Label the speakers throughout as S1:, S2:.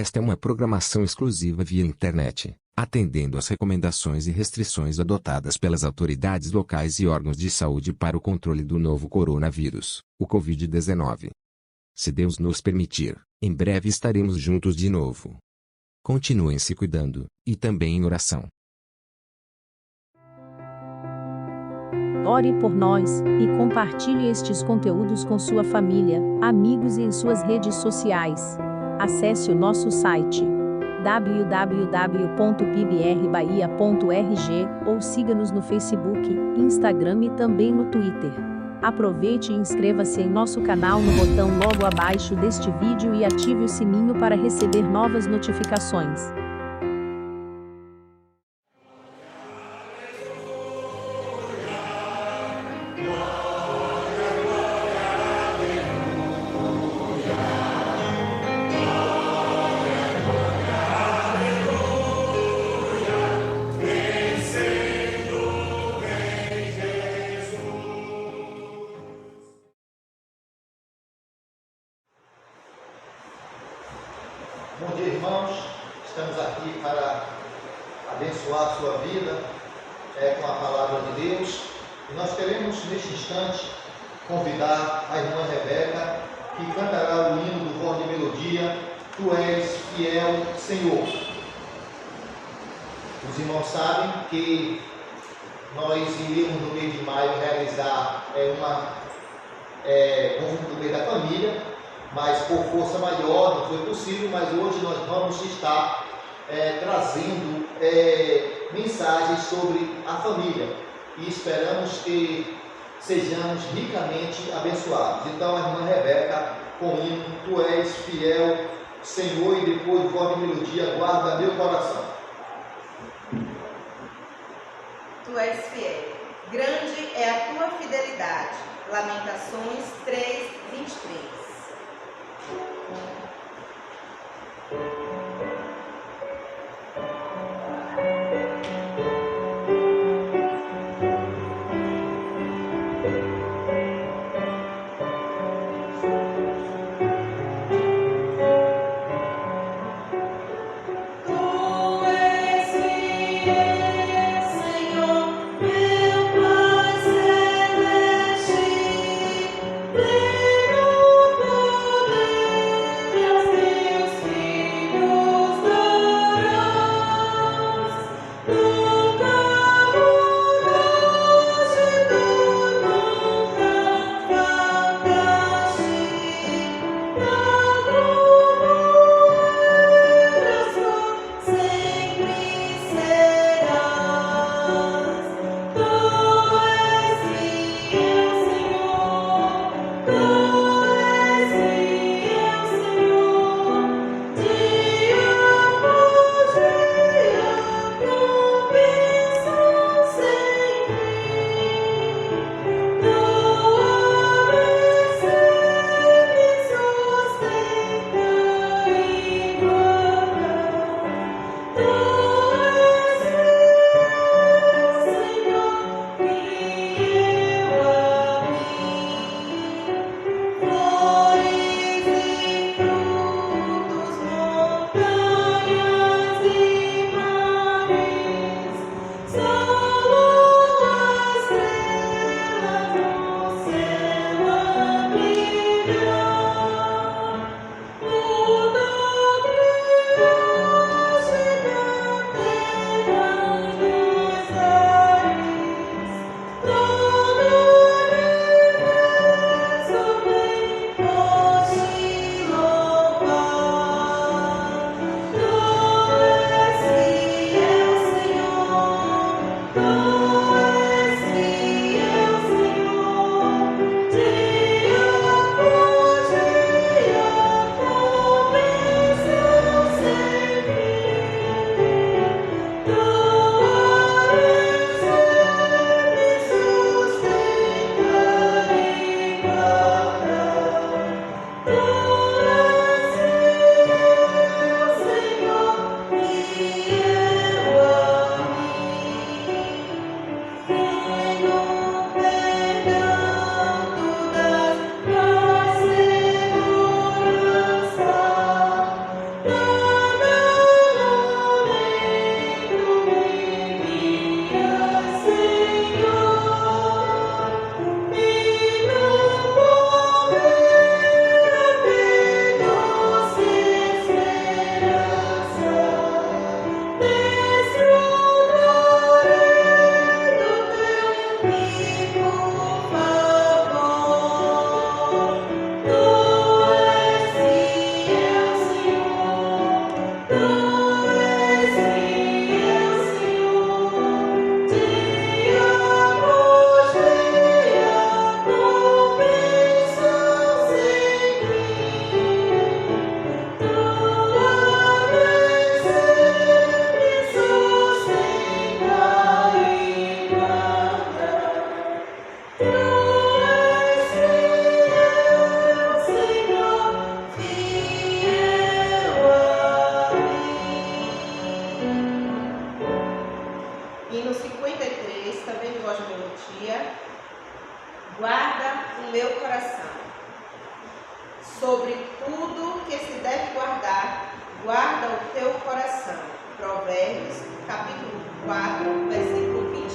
S1: Esta é uma programação exclusiva via internet, atendendo às recomendações e restrições adotadas pelas autoridades locais e órgãos de saúde para o controle do novo coronavírus, o Covid-19. Se Deus nos permitir, em breve estaremos juntos de novo. Continuem se cuidando, e também em oração.
S2: Ore por nós, e compartilhe estes conteúdos com sua família, amigos e em suas redes sociais. Acesse o nosso site www.pbrbahia.org ou siga-nos no Facebook, Instagram e também no Twitter. Aproveite e inscreva-se em nosso canal no botão logo abaixo deste vídeo e ative o sininho para receber novas notificações.
S3: Bom dia, irmãos. Estamos aqui para abençoar a sua vida com a palavra de Deus. E nós queremos, neste instante, convidar a irmã Rebeca, que cantará o hino do Voz de Melodia, Tu és fiel, Senhor. Os irmãos sabem que nós iríamos no mês de maio realizar conjunto do mês da família, mas por força maior não foi possível, mas hoje nós vamos estar trazendo mensagens sobre a família e esperamos que sejamos ricamente abençoados. Então a irmã Rebeca com o hino Tu és fiel, Senhor, e depois do Voz de Melodia, guarda meu coração.
S4: Tu és fiel, grande é a tua fidelidade. Lamentações 3:23.
S5: Pleno poder
S4: guarda o teu coração. Provérbios, capítulo 4, versículo 23.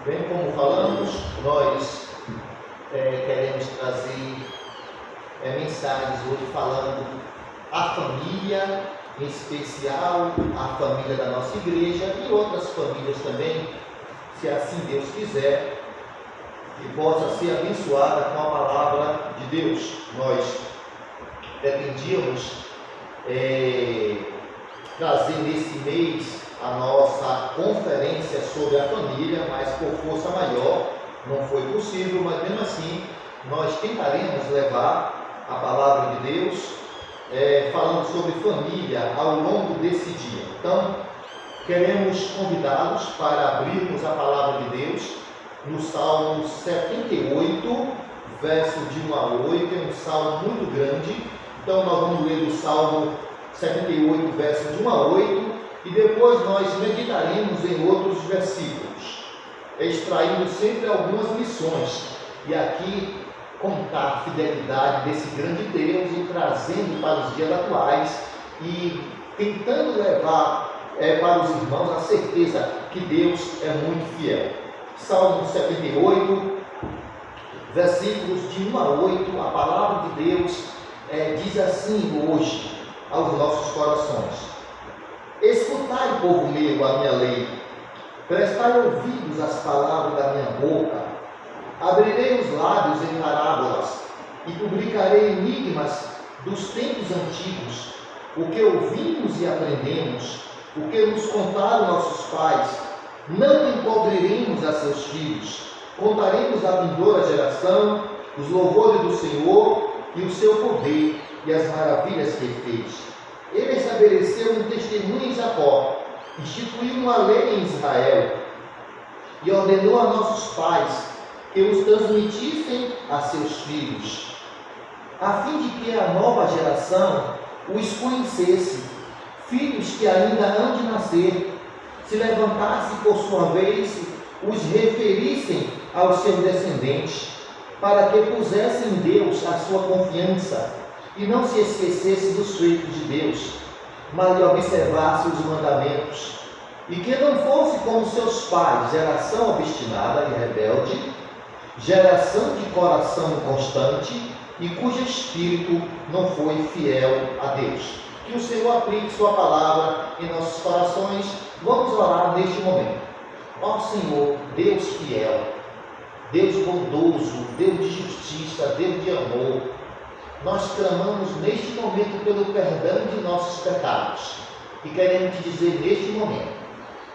S3: Bem, como falamos, nós queremos trazer mensagens hoje falando a família, em especial a família da nossa igreja e outras famílias também, se assim Deus quiser, que possa ser abençoada com a palavra de Deus. Nós pretendíamos trazer nesse mês a nossa conferência sobre a família, mas por força maior não foi possível, mas mesmo assim nós tentaremos levar a palavra de Deus falando sobre família ao longo desse dia. Então, queremos convidá-los para abrirmos a palavra de Deus no Salmo 78, verso de 1 a 8, é um salmo muito grande. Então nós vamos ler o Salmo 78, verso de 1 a 8, e depois nós meditaremos em outros versículos, extraindo sempre algumas lições, e aqui contar a fidelidade desse grande Deus e trazendo para os dias atuais e tentando levar para os irmãos a certeza que Deus é muito fiel. Salmo 78, versículos de 1 a 8, a palavra de Deus diz assim hoje aos nossos corações: escutai, povo meu, a minha lei, prestai ouvidos às palavras da minha boca, abrirei os lábios em parábolas e publicarei enigmas dos tempos antigos, o que ouvimos e aprendemos, o que nos contaram nossos pais, não encobriremos a seus filhos, contaremos à vindoura geração os louvores do Senhor e o seu poder e as maravilhas que ele fez. Ele estabeleceu um testemunho em Jacó, instituiu uma lei em Israel e ordenou a nossos pais que os transmitissem a seus filhos, a fim de que a nova geração os conhecesse, filhos que ainda hão de nascer, se levantasse por sua vez, os referissem aos seus descendentes, para que pusesse em Deus a sua confiança e não se esquecesse dos feitos de Deus, mas lhe observasse os mandamentos, e que não fosse como seus pais, geração obstinada e rebelde, geração de coração inconstante e cujo espírito não foi fiel a Deus. Que o Senhor aplique sua palavra em nossos corações. Vamos orar neste momento. Ó Senhor, Deus fiel, Deus bondoso, Deus de justiça, Deus de amor, nós clamamos neste momento pelo perdão de nossos pecados e queremos te dizer neste momento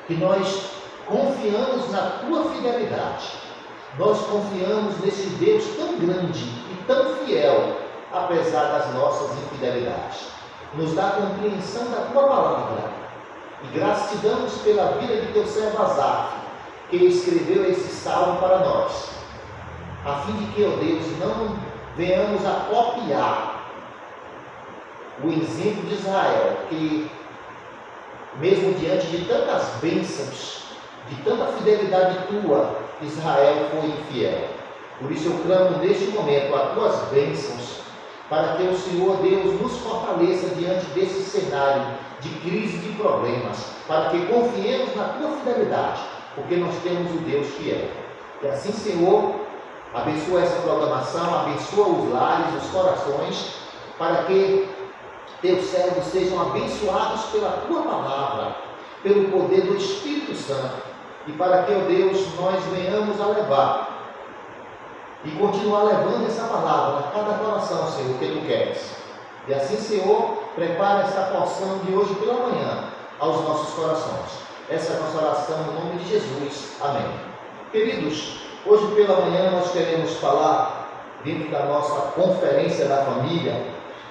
S3: que nós confiamos na tua fidelidade, nós confiamos nesse Deus tão grande e tão fiel, apesar das nossas infidelidades. Nos dá a compreensão da tua palavra e graças te damos pela vida de teu servo Asaf, que escreveu esse salmo para nós, a fim de que, ó Deus, não venhamos a copiar o exemplo de Israel, que mesmo diante de tantas bênçãos, de tanta fidelidade tua, Israel foi infiel. Por isso eu clamo neste momento as tuas bênçãos, para que o Senhor Deus nos fortaleça diante desse cenário de crise, de problemas, para que confiemos na tua fidelidade, porque nós temos o Deus fiel. E assim, Senhor, abençoa essa programação, abençoa os lares, os corações, para que teus servos sejam abençoados pela tua palavra, pelo poder do Espírito Santo, e para que, ó Deus, nós venhamos a levar e continuar levando essa palavra a cada coração, Senhor, que tu queres. E assim, Senhor, prepara essa porção de hoje pela manhã aos nossos corações. Essa é a nossa oração no nome de Jesus. Amém. Queridos, hoje pela manhã nós queremos falar, dentro da nossa conferência da família,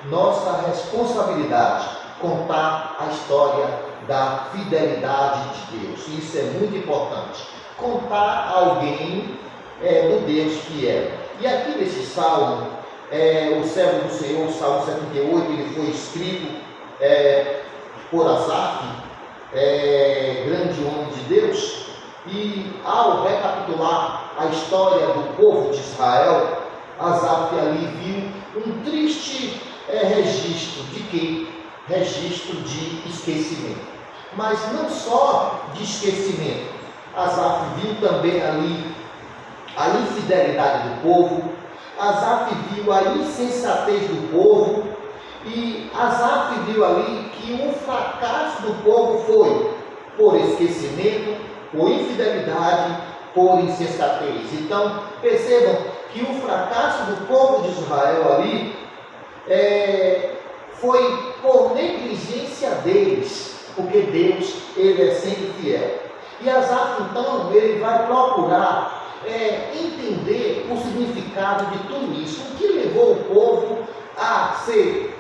S3: nossa responsabilidade, contar a história da fidelidade de Deus. Isso é muito importante. Contar alguém do Deus fiel. E aqui nesse salmo, o servo do Senhor, o Salmo 78, ele foi escrito por Asaf, grande homem de Deus, e ao recapitular a história do povo de Israel, Asaf ali viu um triste registro de quê? Registro de esquecimento. Mas não só de esquecimento, Asaf viu também ali a infidelidade do povo, Asaf viu a insensatez do povo, e Asaf viu ali que o fracasso do povo foi por esquecimento, por infidelidade, por insensatez. Então, percebam que o fracasso do povo de Israel ali foi por negligência deles, porque Deus, ele é sempre fiel. E Asaf, então, ele vai procurar entender o significado de tudo isso. O que levou o povo a ser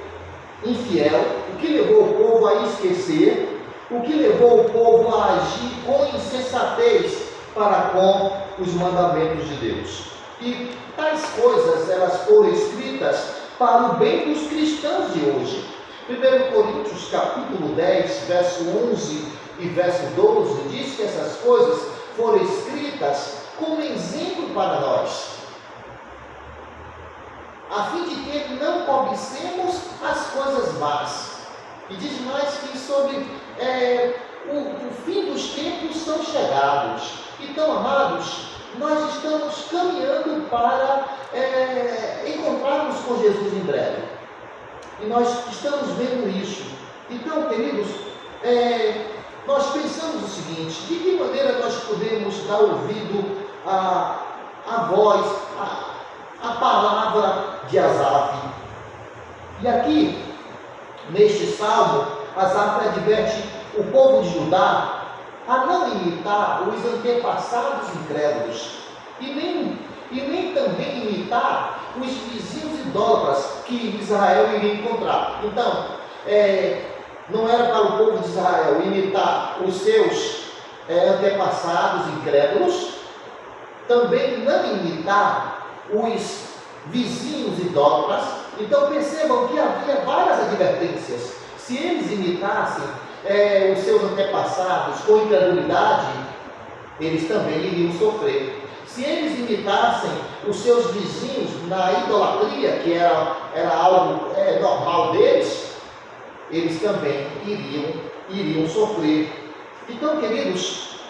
S3: infiel, o que levou o povo a esquecer, o que levou o povo a agir com insensatez para com os mandamentos de Deus. E tais coisas, elas foram escritas para o bem dos cristãos de hoje. 1 Coríntios capítulo 10, verso 11 e verso 12, diz que essas coisas foram escritas como exemplo para nós, a fim de que não cobicemos as coisas más. E diz mais que sobre o fim dos tempos são chegados. Então, amados, nós estamos caminhando para encontrarmos com Jesus em breve. E nós estamos vendo isso. Então, queridos, nós pensamos o seguinte: de que maneira nós podemos dar ouvido à voz, à palavra de Asaf? E aqui, neste salmo, Asaf adverte o povo de Judá a não imitar os antepassados incrédulos e nem também imitar os vizinhos idólatras que Israel iria encontrar. Então, não era para o povo de Israel imitar os seus antepassados incrédulos, também não imitar os vizinhos idólatras. Então percebam que havia várias advertências. Se eles imitassem os seus antepassados com incredulidade, eles também iriam sofrer. Se eles imitassem os seus vizinhos na idolatria, que era algo normal deles, eles também iriam sofrer. Então, queridos,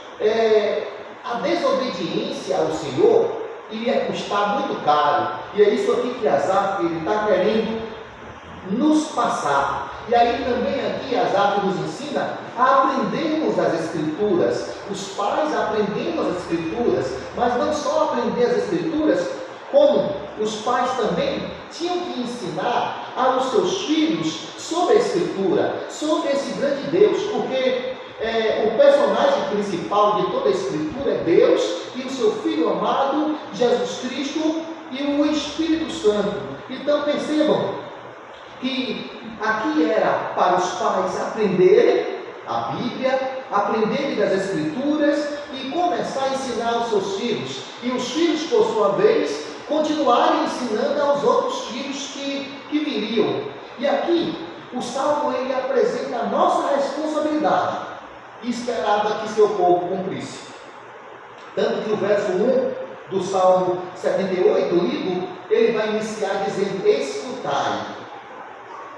S3: a desobediência ao Senhor iria custar muito caro. E é isso aqui que Asaf está querendo nos passar. E aí também aqui Asaf nos ensina a aprendermos as Escrituras. Os pais aprendendo as Escrituras, mas não só aprender as Escrituras, como os pais também tinham que ensinar aos seus filhos sobre a Escritura, sobre esse grande Deus, porque o personagem principal de toda a Escritura é Deus e o seu Filho amado, Jesus Cristo e o Espírito Santo. Então percebam que aqui era para os pais aprenderem a Bíblia, aprenderem das Escrituras e começar a ensinar aos seus filhos. E os filhos, por sua vez, continuarem ensinando aos outros filhos que viriam. E aqui, o Salmo ele apresenta a nossa responsabilidade e esperava que seu povo cumprisse. Tanto que o verso 1 do Salmo 78, lido, ele vai iniciar dizendo: escutai.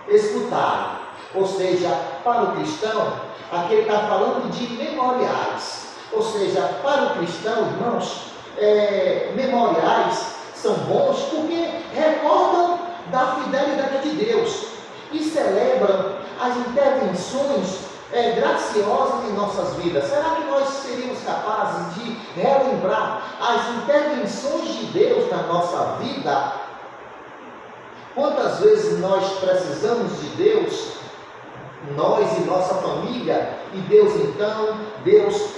S3: Escutai. Ou seja, para o cristão, aqui ele está falando de memoriais. Ou seja, para o cristão, irmãos, memoriais são bons porque recordam da fidelidade de Deus e celebram as intervenções graciosas em nossas vidas. Será que nós seríamos capazes de relembrar as intervenções de Deus na nossa vida? Quantas vezes nós precisamos de Deus, nós e nossa família, e Deus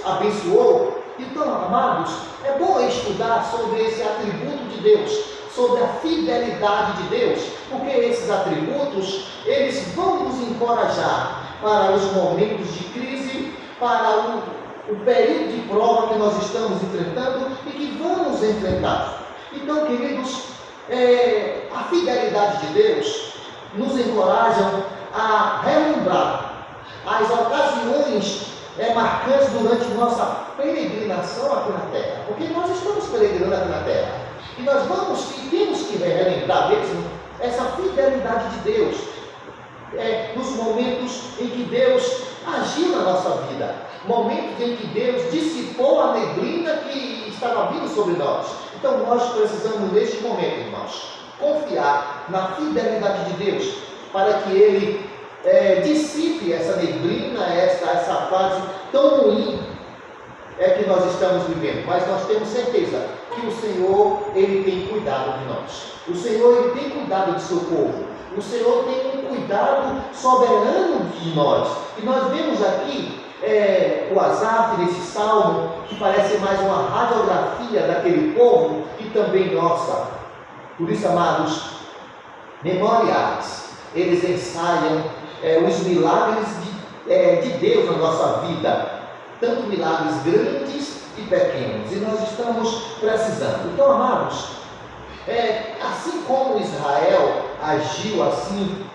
S3: abençoou? Então, amados, é bom estudar sobre esse atributo de Deus, sobre a fidelidade de Deus, porque esses atributos, eles vão nos encorajar para os momentos de crise, para o período de prova que nós estamos enfrentando e que vamos enfrentar. Então, queridos, a fidelidade de Deus nos encoraja a relembrar as ocasiões marcantes durante nossa peregrinação aqui na Terra, porque nós estamos peregrinando aqui na Terra e nós temos que relembrar mesmo essa fidelidade de Deus nos momentos em que Deus agiu na nossa vida, momentos em que Deus dissipou a neblina que estava vindo sobre nós. Então nós precisamos neste momento, irmãos, confiar na fidelidade de Deus para que Ele dissipe essa neblina, essa fase tão ruim que nós estamos vivendo. Mas nós temos certeza que o Senhor, Ele tem cuidado de nós. O Senhor, Ele tem cuidado do seu povo. O Senhor tem um cuidado soberano de nós. E nós vemos aqui o Asaf nesse salmo, que parece mais uma radiografia daquele povo e também nossa. Por isso, amados, memoriais, eles ensaiam os milagres de Deus na nossa vida, tanto milagres grandes e pequenos, e nós estamos precisando. Então, amados, assim como Israel agiu assim,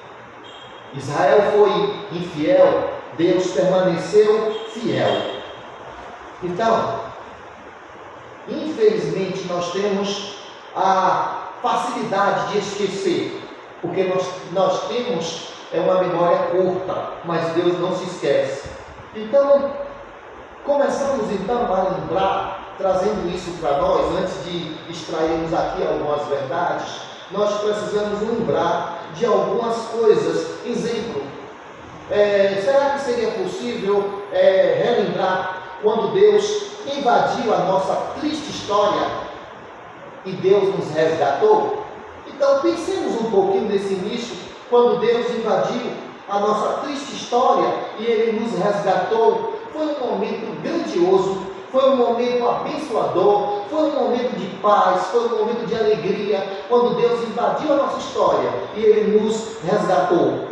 S3: Israel foi infiel, Deus permaneceu fiel. Então, infelizmente, nós temos a facilidade de esquecer, porque nós temos uma memória curta, mas Deus não se esquece. Então, começamos então a lembrar, trazendo isso para nós, antes de extrairmos aqui algumas verdades, nós precisamos lembrar de algumas coisas. Exemplo, será que seria possível relembrar quando Deus invadiu a nossa triste história e Deus nos resgatou? Então pensemos um pouquinho nesse início, quando Deus invadiu a nossa triste história e Ele nos resgatou. Foi um momento grandioso, foi um momento abençoador, foi um momento de paz, foi um momento de alegria, quando Deus invadiu a nossa história e Ele nos resgatou.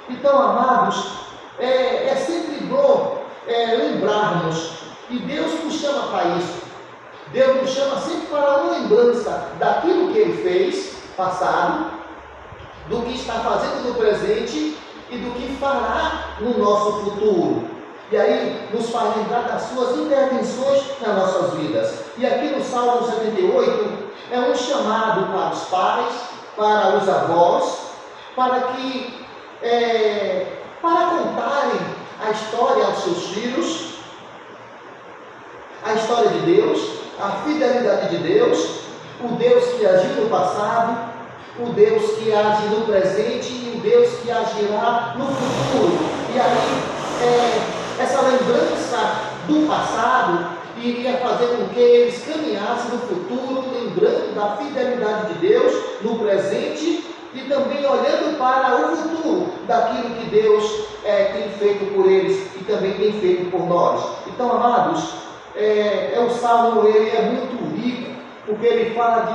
S3: Então, amados, é sempre bom lembrarmos, e Deus nos chama para isso. Deus nos chama sempre para uma lembrança daquilo que Ele fez, passado, do que está fazendo no presente e do que fará no nosso futuro. E aí nos faz lembrar das suas intervenções nas nossas vidas. E aqui no Salmo 78 é um chamado para os pais, para os avós, para que para contarem a história aos seus filhos, a história de Deus, a fidelidade de Deus, o Deus que agiu no passado, o Deus que age no presente e o Deus que agirá no futuro. E aí, essa lembrança do passado iria fazer com que eles caminhassem no futuro, lembrando da fidelidade de Deus no presente e também olhando para o futuro, daquilo que Deus tem feito por eles e também tem feito por nós. Então, amados, o Salmo ele é muito rico, porque ele fala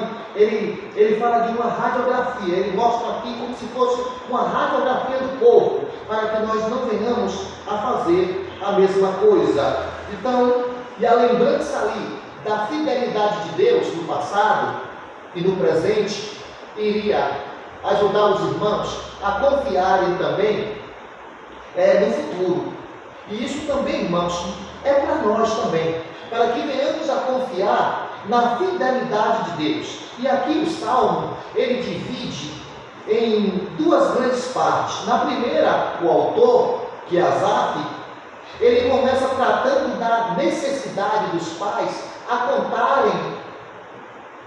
S3: de uma radiografia, ele mostra aqui como se fosse uma radiografia do corpo, para que nós não venhamos a fazer a mesma coisa. Então, e a lembrança ali da fidelidade de Deus no passado e no presente, iria ajudar os irmãos a confiarem também no futuro. E isso também, irmãos, é para nós também, para que venhamos a confiar na fidelidade de Deus. E aqui o Salmo, ele divide em duas grandes partes. Na primeira, o autor, que é Asaf, ele começa tratando da necessidade dos pais a contarem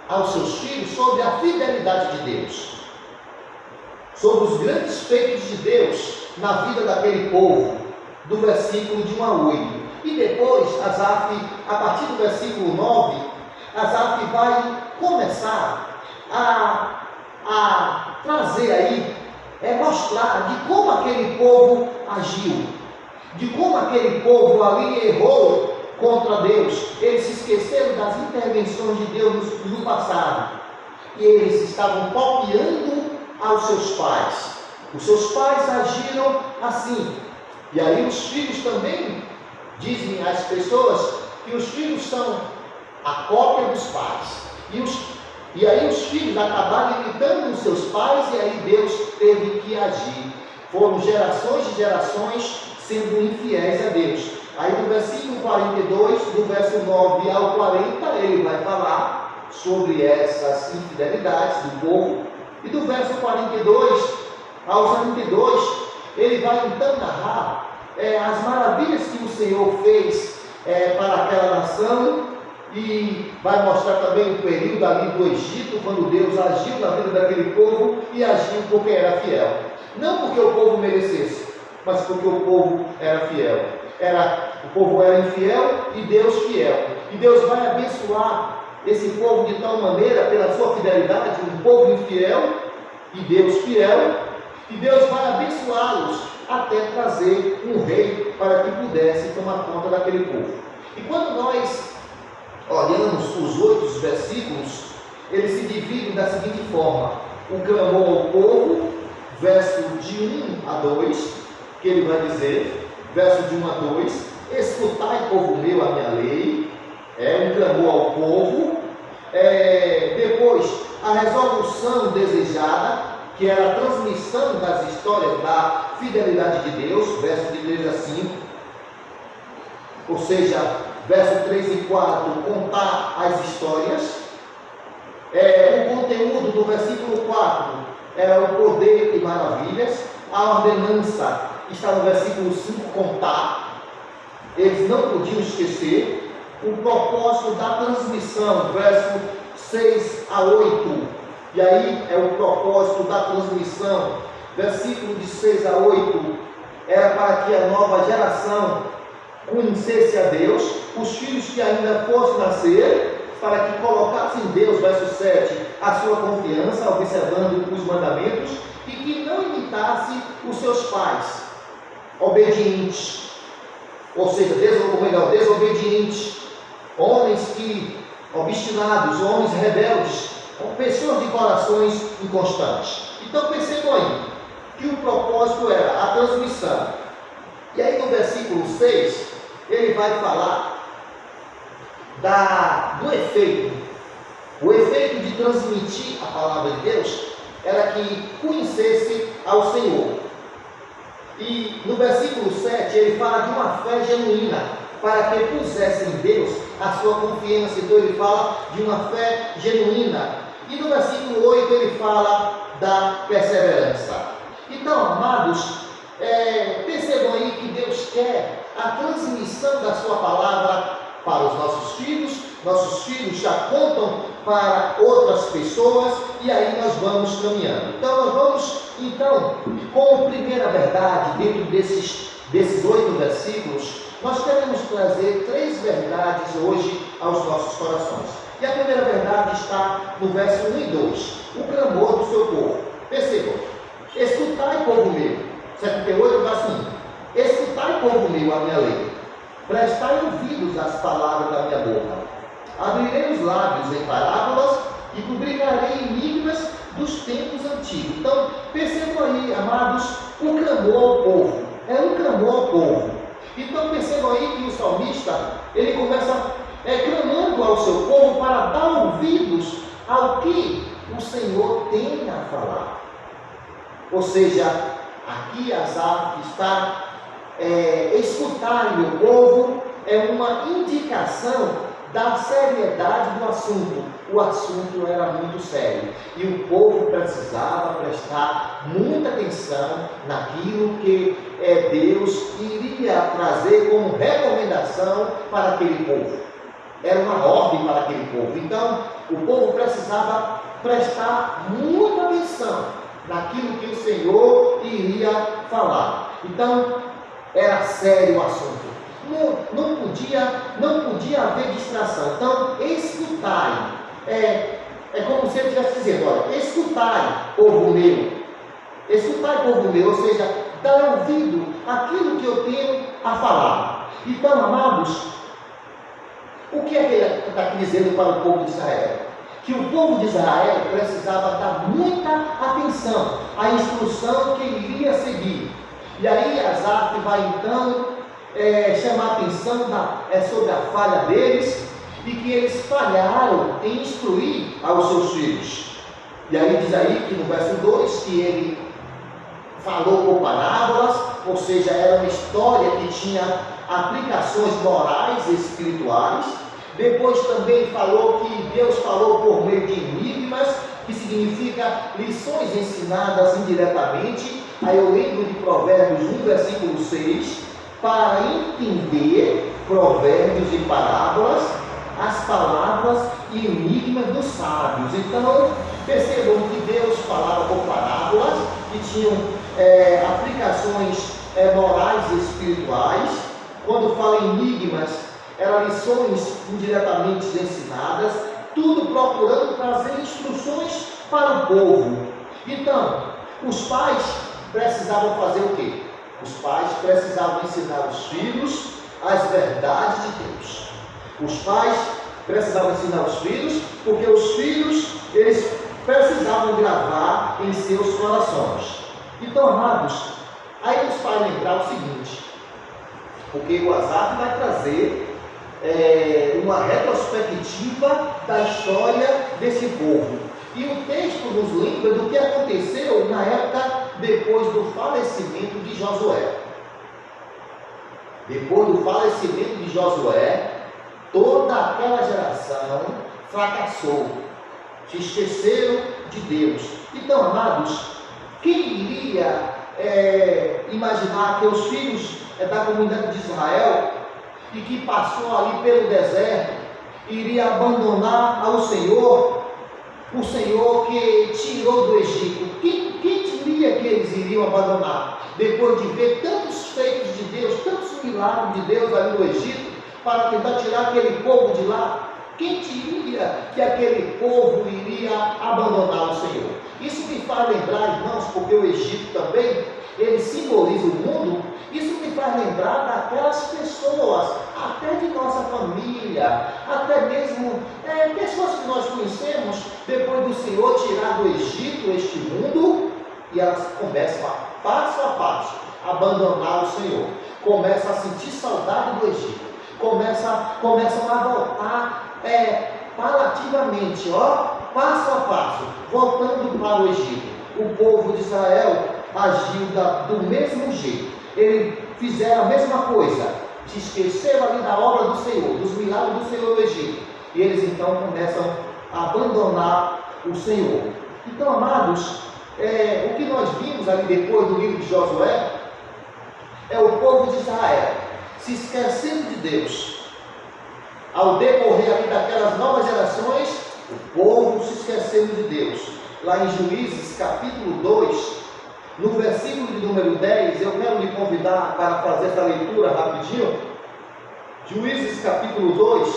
S3: aos seus filhos sobre a fidelidade de Deus, sobre os grandes feitos de Deus na vida daquele povo, do versículo de 1 a 8. E depois, Asaf, a partir do versículo 9, Asaf vai começar a trazer aí, mostrar de como aquele povo agiu, de como aquele povo ali errou contra Deus. Eles se esqueceram das intervenções de Deus no passado, e eles estavam copiando aos seus pais. Os seus pais agiram assim, e aí os filhos também dizem às pessoas que os filhos são a cópia dos pais, e aí os filhos acabaram imitando os seus pais, e aí Deus teve que agir. Foram gerações e gerações sendo infiéis a Deus. Aí no versículo 42, do verso 9 ao 40, ele vai falar sobre essas infidelidades do povo. E do verso 42 aos 42, ele vai então narrar as maravilhas que o Senhor fez para aquela nação, e vai mostrar também o período ali do Egito, quando Deus agiu na vida daquele povo, e agiu porque era fiel. Não porque o povo merecesse, mas porque o povo era fiel. O povo era infiel e Deus fiel. E Deus vai abençoar esse povo de tal maneira, pela sua fidelidade, um povo infiel e Deus fiel, e Deus vai abençoá-los até trazer um rei para que pudesse tomar conta daquele povo. E quando nós olhamos os 8 versículos, eles se dividem da seguinte forma: o clamor ao povo, verso de 1 a 2, que ele vai dizer, verso de 1 a 2, escutai, povo meu, a minha lei, um clamor ao povo. Depois, a resolução desejada, que era a transmissão das histórias da fidelidade de Deus, verso de 3 a 5, ou seja, verso 3 e 4, contar as histórias. O conteúdo do versículo 4 era o poder e maravilhas. A ordenança está no versículo 5, contar. Eles não podiam esquecer. O propósito da transmissão, verso 6 a 8. E aí é o propósito da transmissão, versículo de 6 a 8. Era para que a nova geração conhecesse a Deus, os filhos que ainda fossem nascer, para que colocassem em Deus, verso 7, a sua confiança, observando os mandamentos, e que não imitasse os seus pais, obedientes, ou seja, desobedientes, homens obstinados, homens rebeldes, pessoas de corações inconstantes. Então percebam aí que o propósito era a transmissão. E aí no versículo 6, ele vai falar do efeito. O efeito de transmitir a palavra de Deus era que conhecesse ao Senhor. E no versículo 7 ele fala de uma fé genuína, para que pusessem em Deus a sua confiança. Então ele fala de uma fé genuína. E no versículo 8 ele fala da perseverança. Então, amados, percebam aí que Deus quer a transmissão da sua palavra para os nossos filhos já contam para outras pessoas, e aí nós vamos caminhando. Então nós vamos, como primeira verdade, dentro desses 8 versículos, nós queremos trazer 3 verdades hoje aos nossos corações. E a primeira verdade está no verso 1 e 2, o clamor do seu povo. Percebam, escutai, povo meu, 78, verso 1, escutai, povo meu, a minha lei, prestai ouvidos às palavras da minha boca, abrirei os lábios em parábolas e publicarei enigmas dos tempos antigos. Então, percebam aí, amados, o clamor ao povo, é um clamor ao povo. Então, percebam aí que o salmista, ele começa clamando ao seu povo para dar ouvidos ao que o Senhor tem a falar. Ou seja, aqui Asaf está escutar meu povo, é uma indicação da seriedade do assunto. O assunto era muito sério e o povo precisava prestar muita atenção naquilo que Deus iria trazer como recomendação para aquele povo. Era uma ordem para aquele povo. Então, o povo precisava prestar muita atenção naquilo que o Senhor iria falar. Então, era sério o assunto. Não podia haver distração. Então, escutai. É como se ele estivesse dizendo, olha, escutai, povo meu. Escutai, povo meu, ou seja, dar ouvido àquilo que eu tenho a falar. Então, amados, o que é que ele está aqui dizendo para o povo de Israel? Que o povo de Israel precisava dar muita atenção à instrução que ele iria seguir. E aí Asaf vai então chamar a atenção sobre a falha deles e que eles falharam em instruir aos seus filhos. E aí diz aí que no verso 2 que ele falou por parábolas, ou seja, era uma história que tinha aplicações morais e espirituais. Depois também falou que Deus falou por meio de enigmas, que significa lições ensinadas indiretamente. Aí eu lembro de Provérbios 1, versículo 6, para entender provérbios e parábolas, as palavras e enigmas dos sábios. Então, percebam que Deus falava por parábolas, que tinham aplicações morais e espirituais. Quando fala em enigmas, eram lições indiretamente ensinadas, tudo procurando trazer instruções para o povo. Então, os pais precisavam fazer o quê? Os pais precisavam ensinar os filhos as verdades de Deus. Os pais precisavam ensinar os filhos, porque os filhos, eles precisavam gravar em seus corações. Então, amados, aí nos faz lembrar o seguinte, porque o Asaf vai trazer uma retrospectiva da história desse povo. E o texto nos lembra do que aconteceu na época depois do falecimento de Josué. Depois do falecimento de Josué, toda aquela geração fracassou, se esqueceram de Deus. Então, amados, quem iria imaginar que os filhos da comunidade de Israel, e que passou ali pelo deserto, iria abandonar ao Senhor, o Senhor que tirou do Egito? Quem diria que eles iriam abandonar? Depois de ver tantos feitos de Deus, tantos milagres de Deus ali no Egito, para tentar tirar aquele povo de lá, quem diria que aquele povo iria abandonar o Senhor? Isso me faz lembrar, irmãos, porque o Egito também, ele simboliza o mundo. Isso me faz lembrar daquelas pessoas, até de nossa família, até mesmo pessoas que nós conhecemos, depois do Senhor tirar do Egito este mundo, e elas começam a passo abandonar o Senhor, começam a sentir saudade do Egito, começam a voltar paulativamente, passo a passo, voltando para o Egito. o povo de Israel agiu do mesmo jeito. Eles fizeram a mesma coisa, se esqueceram ali da obra do Senhor, dos milagres do Senhor no Egito. E eles então começam a abandonar o Senhor. Então, amados, o que nós vimos ali depois do livro de Josué é o povo de Israel se esquecendo de Deus. Ao decorrer ali daquelas novas gerações, o povo se esquecendo de Deus. Lá em Juízes capítulo 2, no versículo de número 10, eu quero lhe convidar para fazer essa leitura rapidinho. Juízes capítulo 2,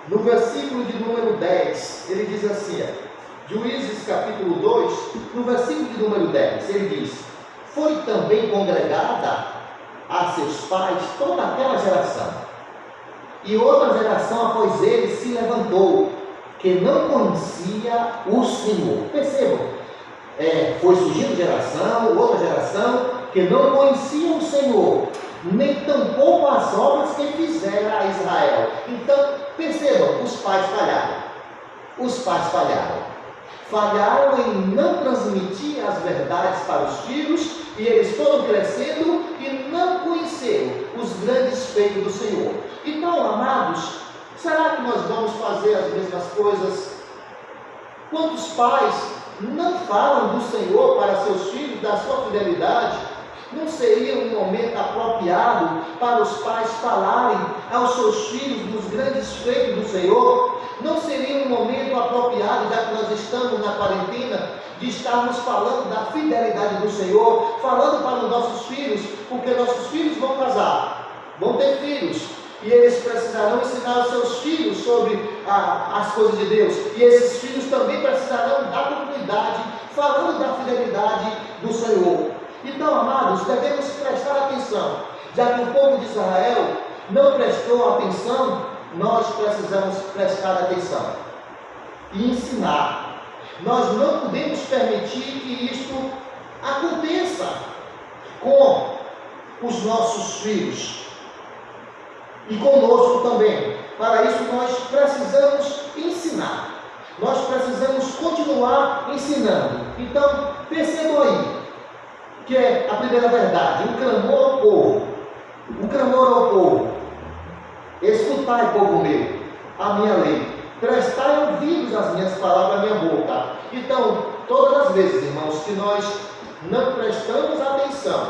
S3: no versículo de número 10, ele diz assim, Juízes capítulo 2, no versículo de número 10, ele diz: foi também congregada a seus pais toda aquela geração, e outra geração após ele se levantou, que não conhecia o Senhor. Percebam, foi surgindo outra geração, que não conhecia o Senhor, nem tampouco as obras que fizera a Israel. Então, percebam, os pais falharam. Os pais falharam em não transmitir as verdades para os filhos, e eles foram crescendo e não conheceram os grandes feitos do Senhor. Então, amados, será que nós vamos fazer as mesmas coisas? Quantos pais não falam do Senhor para seus filhos, da sua fidelidade? Não seria um momento apropriado para os pais falarem aos seus filhos dos grandes feitos do Senhor? Não seria um momento apropriado, já que nós estamos na quarentena, de estarmos falando da fidelidade do Senhor, falando para os nossos filhos, porque nossos filhos vão casar, vão ter filhos, e eles precisarão ensinar os seus filhos sobre as coisas de Deus, e esses filhos também precisarão dar continuidade, falando da fidelidade do Senhor. Então, amados, devemos prestar atenção, já que o povo de Israel não prestou atenção, nós precisamos prestar atenção e ensinar. Nós não podemos permitir que isto aconteça com os nossos filhos e conosco também. Para isso nós precisamos ensinar, nós precisamos continuar ensinando. Então, percebam aí que é a primeira verdade, o clamor ao povo, escutai, povo meu, a minha lei, prestai ouvidos às minhas palavras da minha boca. Então, todas as vezes, irmãos, que nós não prestamos atenção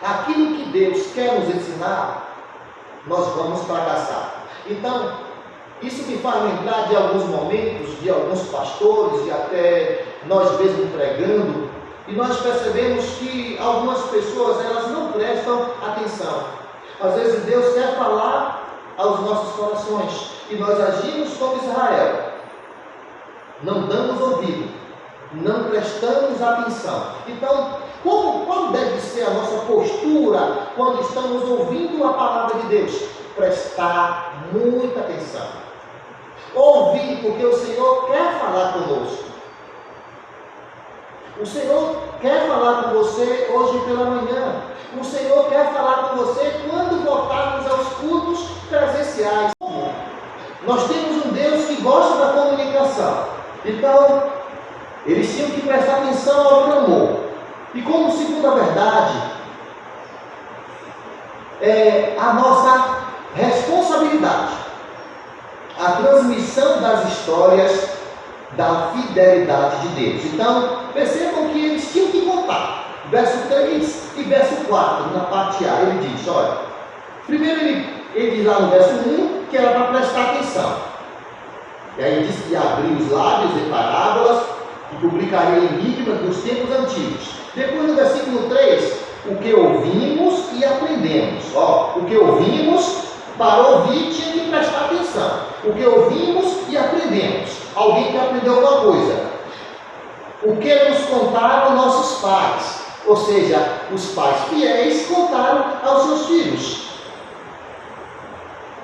S3: àquilo que Deus quer nos ensinar, nós vamos fracassar. Então, isso me faz lembrar de alguns momentos, de alguns pastores, de até nós mesmos pregando, e nós percebemos que algumas pessoas, elas não prestam atenção. Às vezes Deus quer falar aos nossos corações, e nós agimos como Israel, não damos ouvido, não prestamos atenção. Então, qual deve ser a nossa postura quando estamos ouvindo a palavra de Deus? Prestar muita atenção, ouvir, porque o Senhor quer falar conosco. O Senhor quer falar com você hoje pela manhã. O Senhor quer falar com você quando voltarmos aos cultos presenciais. Nós temos um Deus que gosta da comunicação. Então, eles tinham que prestar atenção ao clamor. E como segunda verdade, é a nossa responsabilidade, a transmissão das histórias da fidelidade de Deus. Então, percebam que eles tinham que contar. Verso 3 e verso 4, na parte A, ele diz, olha, primeiro ele diz lá no verso 1, que era para prestar atenção. E aí diz que abriu os lábios em parábolas e publicaria enigmas dos tempos antigos. Depois no versículo 3, o que ouvimos e aprendemos. O que ouvimos, para ouvir tinha que prestar atenção. O que ouvimos e aprendemos. Alguém que aprendeu alguma coisa. O que nos contaram nossos pais, ou seja, os pais fiéis contaram aos seus filhos.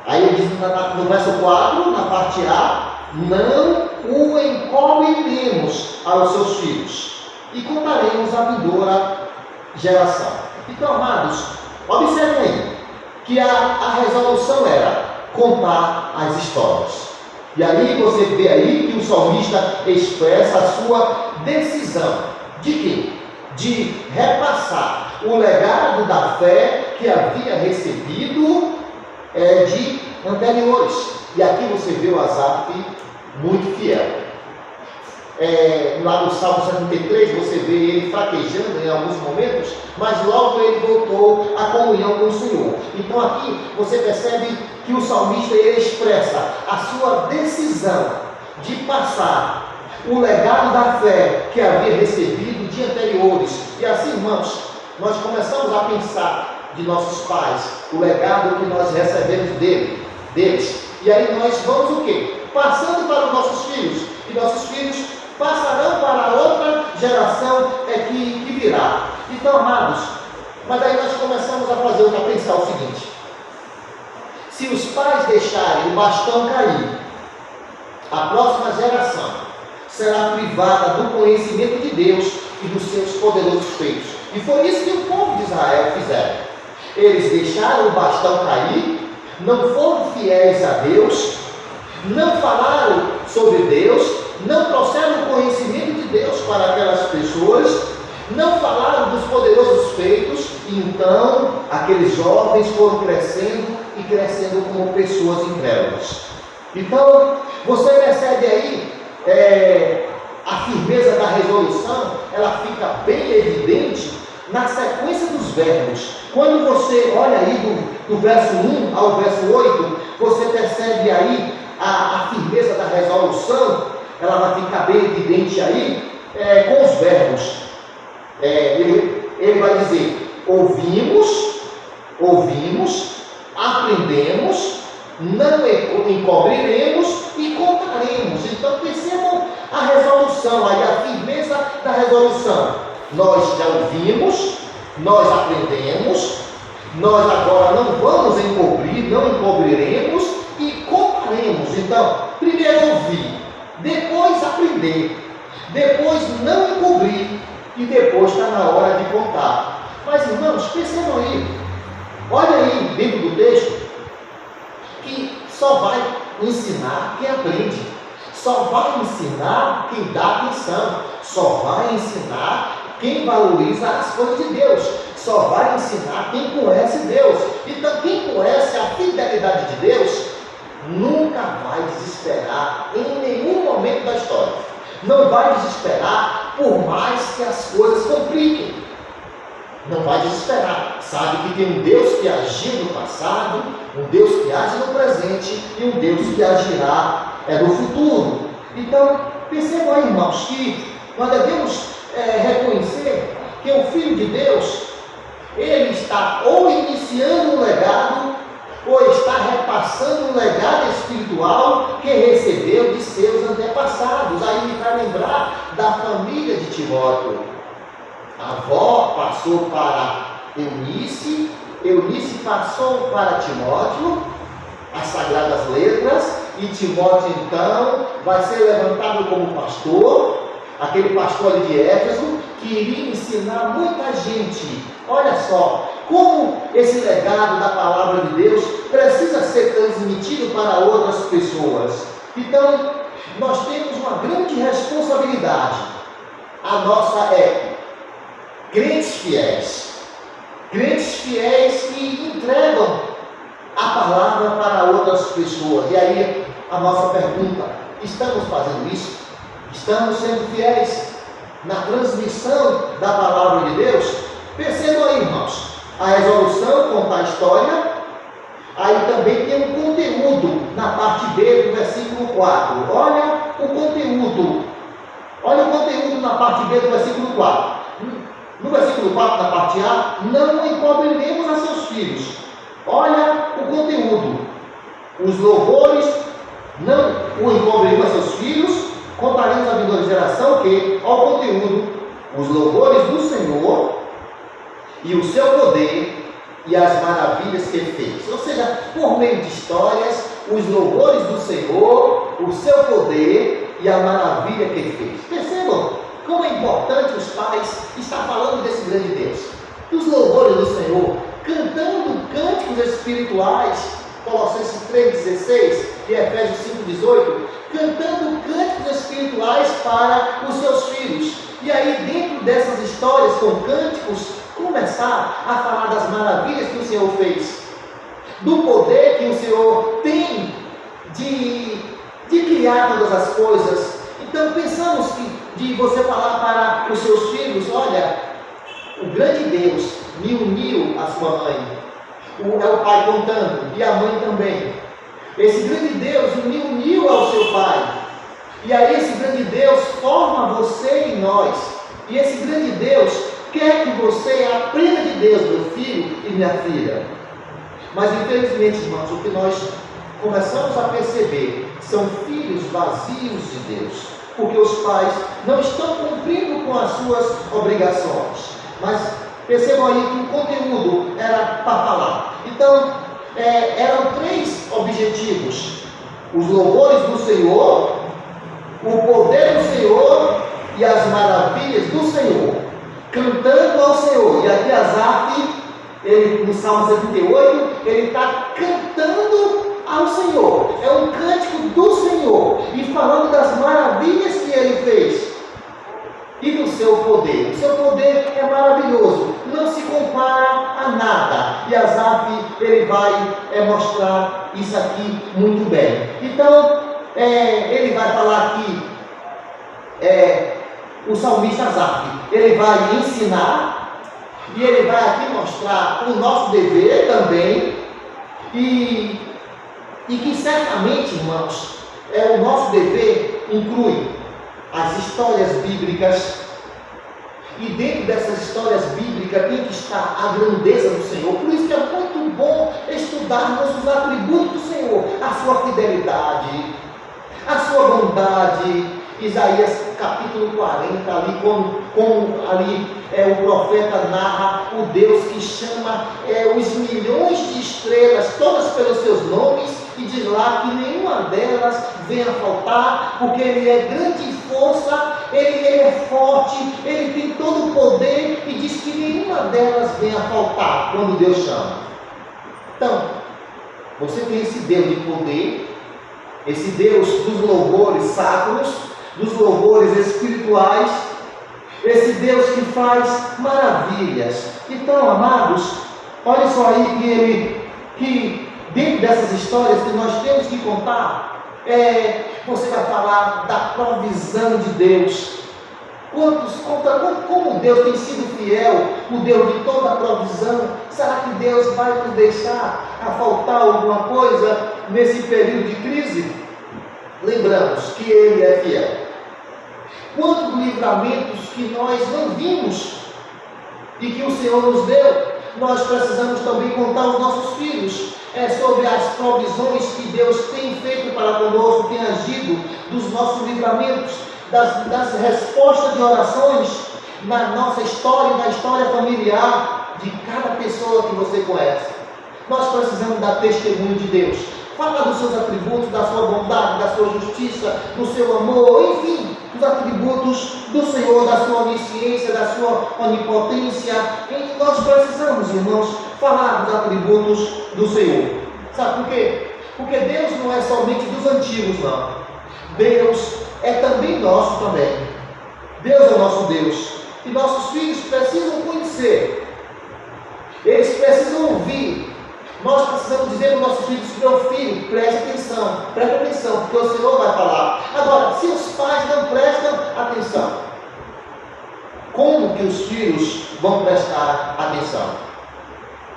S3: Aí ele diz no verso 4, na parte A, não o encobriremos aos seus filhos e contaremos a vindoura geração. Então, amados, observem aí que a resolução era contar as histórias. E aí você vê aí que o salmista expressa a sua decisão De quê? De repassar o legado da fé que havia recebido de anteriores. E aqui você vê o Asaf muito fiel. Lá no Salmo 73 você vê ele fraquejando em alguns momentos, mas logo ele voltou à comunhão com o Senhor. Então aqui você percebe que o salmista ele expressa a sua decisão de passar o legado da fé que havia recebido de anteriores. E assim, irmãos, nós começamos a pensar de nossos pais, o legado que nós recebemos deles. E aí nós vamos o quê? Passando para os nossos filhos. E nossos filhos passarão para a outra geração que virá. Então, amados, mas aí nós começamos a pensar o seguinte: se os pais deixarem o bastão cair, a próxima geração será privada do conhecimento de Deus e dos seus poderosos feitos. E foi isso que o povo de Israel fizeram. Eles deixaram o bastão cair, não foram fiéis a Deus, não falaram sobre Deus, não trouxeram o conhecimento de Deus para aquelas pessoas, não falaram dos poderosos feitos, e então aqueles jovens foram crescendo e crescendo como pessoas incrédulas. Então, você percebe aí a firmeza da resolução, ela fica bem evidente na sequência dos verbos. Quando você olha aí do verso 1 ao verso 8, você percebe aí a firmeza da resolução. Ela vai ficar bem evidente aí com os verbos. Ele vai dizer: ouvimos, aprendemos, não encobriremos e contaremos. Então percebam a resolução, aí a firmeza da resolução. Nós já ouvimos, nós aprendemos, nós agora não vamos encobrir, não encobriremos e contaremos. Então, primeiro ouvir, depois aprender, depois não encobrir e depois está na hora de contar. Mas, irmãos, percebam aí, olha aí dentro do texto, que só vai ensinar quem aprende, só vai ensinar quem dá atenção, só vai ensinar quem valoriza as coisas de Deus, só vai ensinar quem conhece Deus. Então, quem conhece a fidelidade de Deus nunca vai desesperar em nenhum momento da história. Não vai desesperar por mais que as coisas compliquem. Não vai desesperar. Sabe que tem um Deus que agiu no passado, um Deus que age no presente e um Deus que agirá no futuro. Então, percebam aí, irmãos, que nós devemos reconhecer que o Filho de Deus, ele está ou iniciando um legado, ou está repassando um legado espiritual que recebeu de seus antepassados. Aí me vai lembrar da família de Timóteo. A avó passou para Eunice, Eunice passou para Timóteo, as sagradas letras, e Timóteo então vai ser levantado como pastor, aquele pastor ali de Éfeso, que iria ensinar muita gente. Olha só, como esse legado da palavra de Deus precisa ser transmitido para outras pessoas. Então, nós temos uma grande responsabilidade. A nossa crentes fiéis que entregam a palavra para outras pessoas. E aí, a nossa pergunta: estamos fazendo isso? Estamos sendo fiéis na transmissão da palavra de Deus? Percebam aí, irmãos, a resolução, contar a história. Aí também tem um conteúdo na parte B do versículo 4. Olha o conteúdo na parte B do versículo 4. No versículo 4, na parte A, não encobriremos a seus filhos. Olha o conteúdo. Os louvores, não o encobriremos a seus filhos, contaremos a vindoura geração que, olha o conteúdo, os louvores do Senhor e o seu poder e as maravilhas que ele fez. Ou seja, por meio de histórias, os louvores do Senhor, o seu poder e a maravilha que ele fez. Percebam como é importante os pais estar falando desse grande Deus, dos louvores do Senhor, cantando cânticos espirituais, Colossenses 3,16 e Efésios 5,18, cantando cânticos espirituais para os seus filhos. E aí, dentro dessas histórias com cânticos, começar a falar das maravilhas que o Senhor fez, do poder que o Senhor tem de criar todas as coisas. Então, pensamos de você falar para os seus filhos: olha, o grande Deus me uniu à sua mãe. É o pai contando, e a mãe também. Esse grande Deus me uniu ao seu pai. E aí esse grande Deus forma você em nós. E esse grande Deus quer que você aprenda de Deus, meu filho e minha filha. Mas infelizmente, irmãos, o que nós começamos a perceber são filhos vazios de Deus, porque os pais não estão cumprindo com as suas obrigações. Mas percebam aí que o conteúdo era para falar. Então, eram 3 objetivos: os louvores do Senhor, o poder do Senhor e as maravilhas do Senhor, cantando ao Senhor. E aqui Asaf, ele, no Salmo 78, ele está cantando ao Senhor. É um cântico do Senhor e falando das maravilhas que ele fez e do seu poder. O seu poder é maravilhoso, não se compara a nada. E Asaf, ele vai mostrar isso aqui muito bem. Então, ele vai falar aqui, o salmista Asaf, ele vai ensinar e ele vai aqui mostrar o nosso dever também, e que certamente, irmãos, o nosso dever inclui as histórias bíblicas, e dentro dessas histórias bíblicas tem que estar a grandeza do Senhor. Por isso que é muito bom estudarmos os atributos do Senhor, a sua fidelidade, a sua bondade. Isaías capítulo 40, ali como ali o profeta narra o Deus que chama os milhões de estrelas, todas pelos seus nomes, e diz lá que nenhuma delas venha a faltar, porque Ele é grande em força, Ele é forte, Ele tem todo o poder, e diz que nenhuma delas venha a faltar quando Deus chama. Então, você tem esse Deus de poder, esse Deus dos louvores sacros, dos louvores espirituais, esse Deus que faz maravilhas. Então, amados, olha só aí que dentro dessas histórias que nós temos que contar, você vai falar da provisão de Deus. Como Deus tem sido fiel, o Deus de toda a provisão. Será que Deus vai nos deixar a faltar alguma coisa nesse período de crise? Lembramos que Ele é fiel. Quantos livramentos que nós não vimos e que o Senhor nos deu, nós precisamos também contar aos nossos filhos sobre as provisões que Deus tem feito para conosco, tem agido, dos nossos livramentos, das respostas de orações na nossa história, na história familiar de cada pessoa que você conhece. Nós precisamos dar testemunho de Deus. Fala dos seus atributos, da sua bondade, da sua justiça, do seu amor, enfim, dos atributos do Senhor, da sua onisciência, da sua onipotência. E nós precisamos, irmãos, falar dos atributos do Senhor. Sabe por quê? Porque Deus não é somente dos antigos, não. Deus é também nosso também. Deus é o nosso Deus. E nossos filhos precisam conhecer. Eles precisam ouvir. Nós precisamos dizer aos nossos filhos: meu filho, preste atenção, porque o Senhor vai falar. Agora, se os pais não prestam atenção, como que os filhos vão prestar atenção?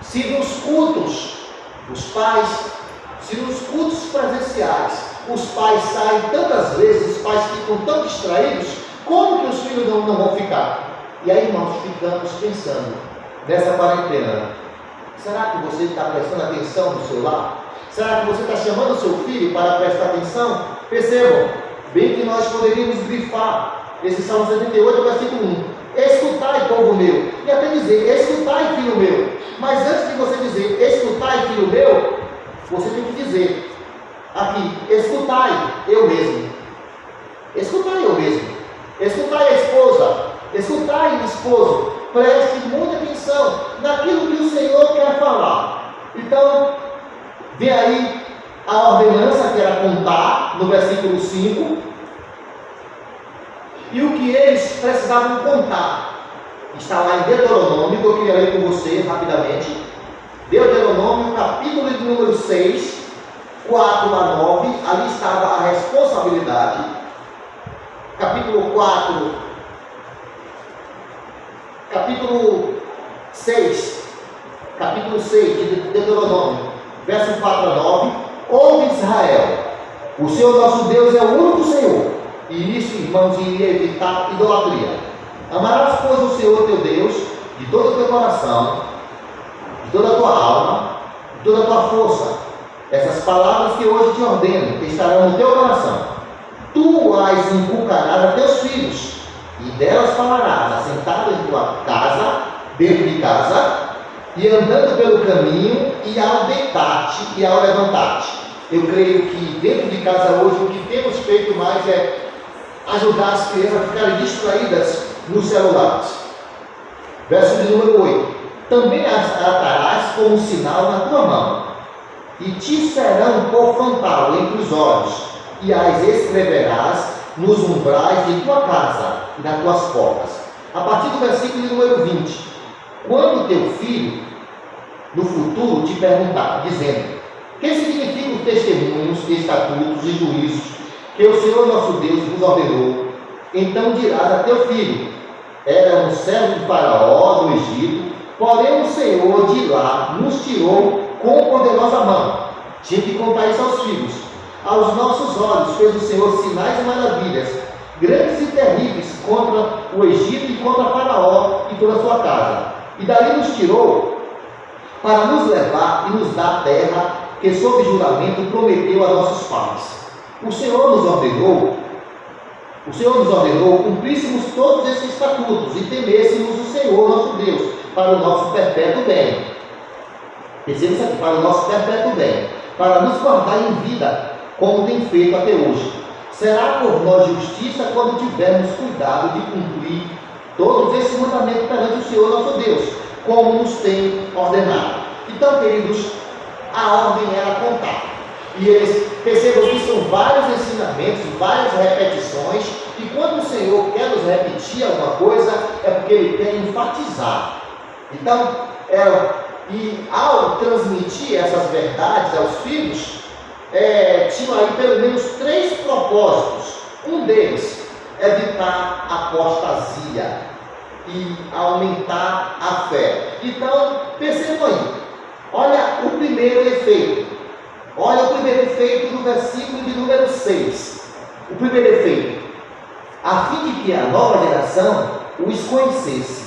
S3: Se nos cultos, se nos cultos presenciais, os pais saem tantas vezes, os pais ficam tão distraídos, como que os filhos não vão ficar? E aí, irmãos, ficamos pensando nessa quarentena: será que você está prestando atenção no seu lar? Será que você está chamando o seu filho para prestar atenção? Percebam, bem que nós poderíamos grifar esse Salmo 78, versículo 1. Escutai, povo meu. E até dizer: escutai, filho meu. Mas antes de você dizer: escutai, filho meu, você tem que dizer aqui: escutai, eu mesmo. Escutai, eu mesmo. Escutai, a esposa. Escutai, esposo. Preste muita atenção naquilo que o Senhor quer falar. Então, vem aí a ordenança que era contar, no versículo 5, e o que eles precisavam contar. Está lá em Deuteronômio, que eu queria ler com você rapidamente. Deuteronômio, capítulo de número 6, 4 a 9, ali estava a responsabilidade. Capítulo 6 de Deuteronômio, verso 4 a 9. Ouve Israel, o Senhor nosso Deus é o único Senhor, e nisso, irmãos, iria evitar idolatria. Amarás, pois, o Senhor teu Deus de todo o teu coração, de toda a tua alma, de toda a tua força. Essas palavras que hoje te ordeno estarão no teu coração. Tu as inculcarás a teus filhos, e delas falarás, assentado em tua casa, dentro de casa, e andando pelo caminho, e ao deitar-te e ao levantar-te. Eu creio que dentro de casa hoje o que temos feito mais é ajudar as crianças a ficarem distraídas nos celulares. Verso de número 8. Também as atarás como sinal na tua mão, e te serão por frontal entre os olhos, e as escreverás nos umbrais de tua casa e nas tuas portas. A partir do versículo de número 20. Quando teu filho, no futuro, te perguntar, dizendo: que significam os testemunhos, estatutos e juízos que o Senhor nosso Deus nos ordenou? Então dirás a teu filho: era um servo de Faraó do Egito, porém o Senhor de lá nos tirou com poderosa mão. Tinha que contar isso aos filhos. Aos nossos olhos fez o Senhor sinais e maravilhas, grandes e terríveis, contra o Egito e contra Faraó e toda a sua casa. E dali nos tirou para nos levar e nos dar a terra que sob juramento prometeu a nossos pais. O Senhor nos ordenou cumpríssemos todos esses estatutos e temêssemos o Senhor nosso Deus para o nosso perpétuo bem. Perceba isso aqui, para o nosso perpétuo bem, para nos guardar em vida, como tem feito até hoje. Será por nós justiça quando tivermos cuidado de cumprir todos esses mandamentos perante o Senhor nosso Deus, como nos tem ordenado. Então, queridos, a ordem era contar. E eles percebam que são vários ensinamentos, várias repetições, e quando o Senhor quer nos repetir alguma coisa, é porque Ele quer enfatizar. Então, e ao transmitir essas verdades aos filhos, tinham aí pelo menos 3 propósitos. Um deles, evitar a apostasia e aumentar a fé. Então, percebam aí, olha o primeiro efeito. Olha o primeiro efeito do versículo de número 6. O primeiro efeito: a fim de que a nova geração os conhecesse,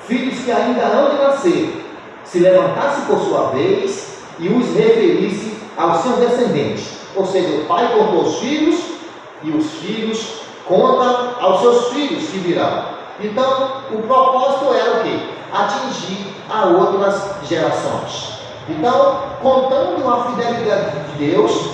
S3: filhos que ainda hão de nascer, se levantasse por sua vez e os referisse aos seus descendentes. Ou seja, o pai contou os filhos e os filhos contam aos seus filhos que virão. Então, o propósito era o quê? Atingir a outras gerações. Então, contando a fidelidade de Deus,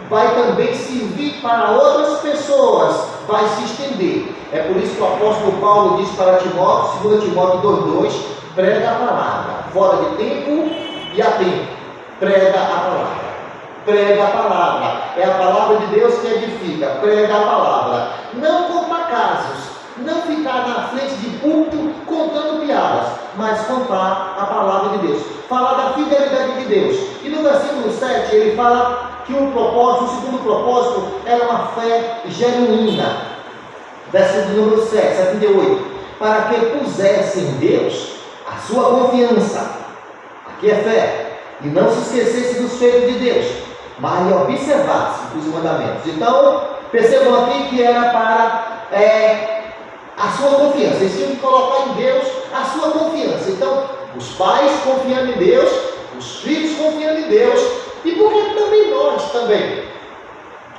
S3: vai também servir para outras pessoas, vai se estender. É por isso que o apóstolo Paulo diz para Timóteo, 2 Timóteo 2,2: prega a palavra, fora de tempo e a tempo. Prega a palavra. Prega a palavra. É a palavra de Deus que edifica. Prega a palavra. Não contar casos. Não ficar na frente de púlpito contando piadas, mas contar a palavra de Deus. Falar da fidelidade de Deus. E no versículo 7 ele fala que o segundo propósito era uma fé genuína. Versículo número 7, 78. Para que pusesse em Deus a sua confiança. Aqui é fé. E não se esquecesse dos feitos de Deus, mas observasse os mandamentos. Então, percebam aqui que era para a sua confiança. Eles tinham que colocar em Deus a sua confiança. Então, os pais confiando em Deus, os filhos confiando em Deus, e por que também nós também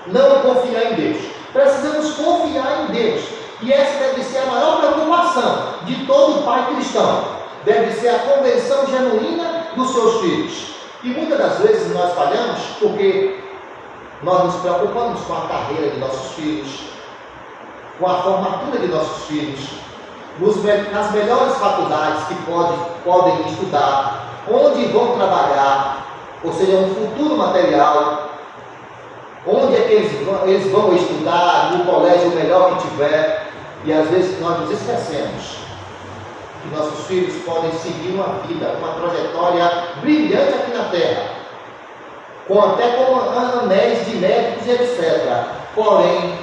S3: não confiar em Deus? Precisamos confiar em Deus. E essa deve ser a maior preocupação de todo pai cristão. Deve ser a conversão genuína dos seus filhos. E muitas das vezes nós falhamos porque nós nos preocupamos com a carreira de nossos filhos, com a formatura de nossos filhos, nas melhores faculdades que podem estudar, onde vão trabalhar, ou seja, um futuro material. Onde é que eles vão estudar? No colégio melhor que tiver. E às vezes nós nos esquecemos que nossos filhos podem seguir uma vida, uma trajetória brilhante aqui na Terra, até com anéis de médicos e etc. Porém,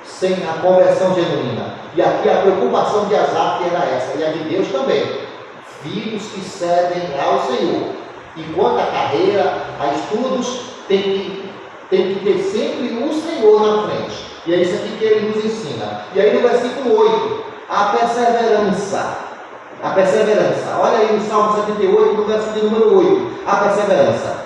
S3: sem a conversão genuína. E aqui a preocupação de Asaf era essa, e a de Deus também. Filhos que cedem ao Senhor. Enquanto a carreira, a estudos, tem que ter sempre o Senhor na frente. E é isso aqui que ele nos ensina. E aí no versículo 8, a perseverança. A perseverança. Olha aí no Salmo 78, no versículo número 8. A perseverança.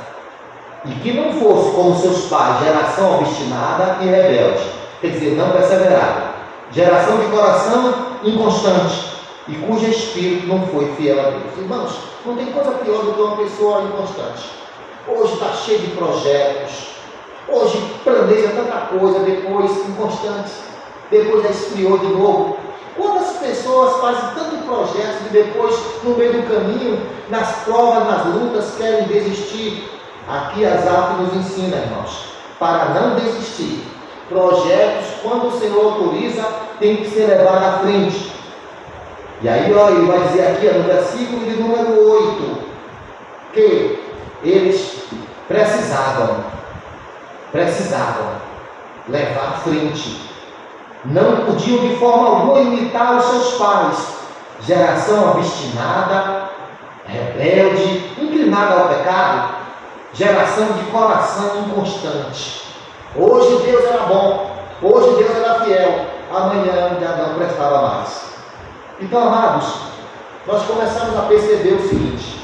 S3: E que não fosse como seus pais, geração obstinada e rebelde. Quer dizer, não perseverada. Geração de coração inconstante. E cujo espírito não foi fiel a Deus. Irmãos, não tem coisa pior do que uma pessoa inconstante. Hoje está cheio de projetos. Hoje planeja tanta coisa, depois inconstante, depois já esfriou de novo. Quantas pessoas fazem tanto projetos e depois, no meio do caminho, nas provas, nas lutas, querem desistir? Aqui Asaf nos ensina, irmãos, para não desistir. Projetos, quando o Senhor autoriza, tem que ser levado à frente. E aí, ó, ele vai dizer aqui, no versículo de número 8, que eles precisavam levar à frente. Não podiam de forma alguma imitar os seus pais. Geração obstinada, rebelde, inclinada ao pecado. Geração de coração inconstante. Hoje Deus era bom, hoje Deus era fiel, amanhã já não prestava mais. Então, amados, nós começamos a perceber o seguinte,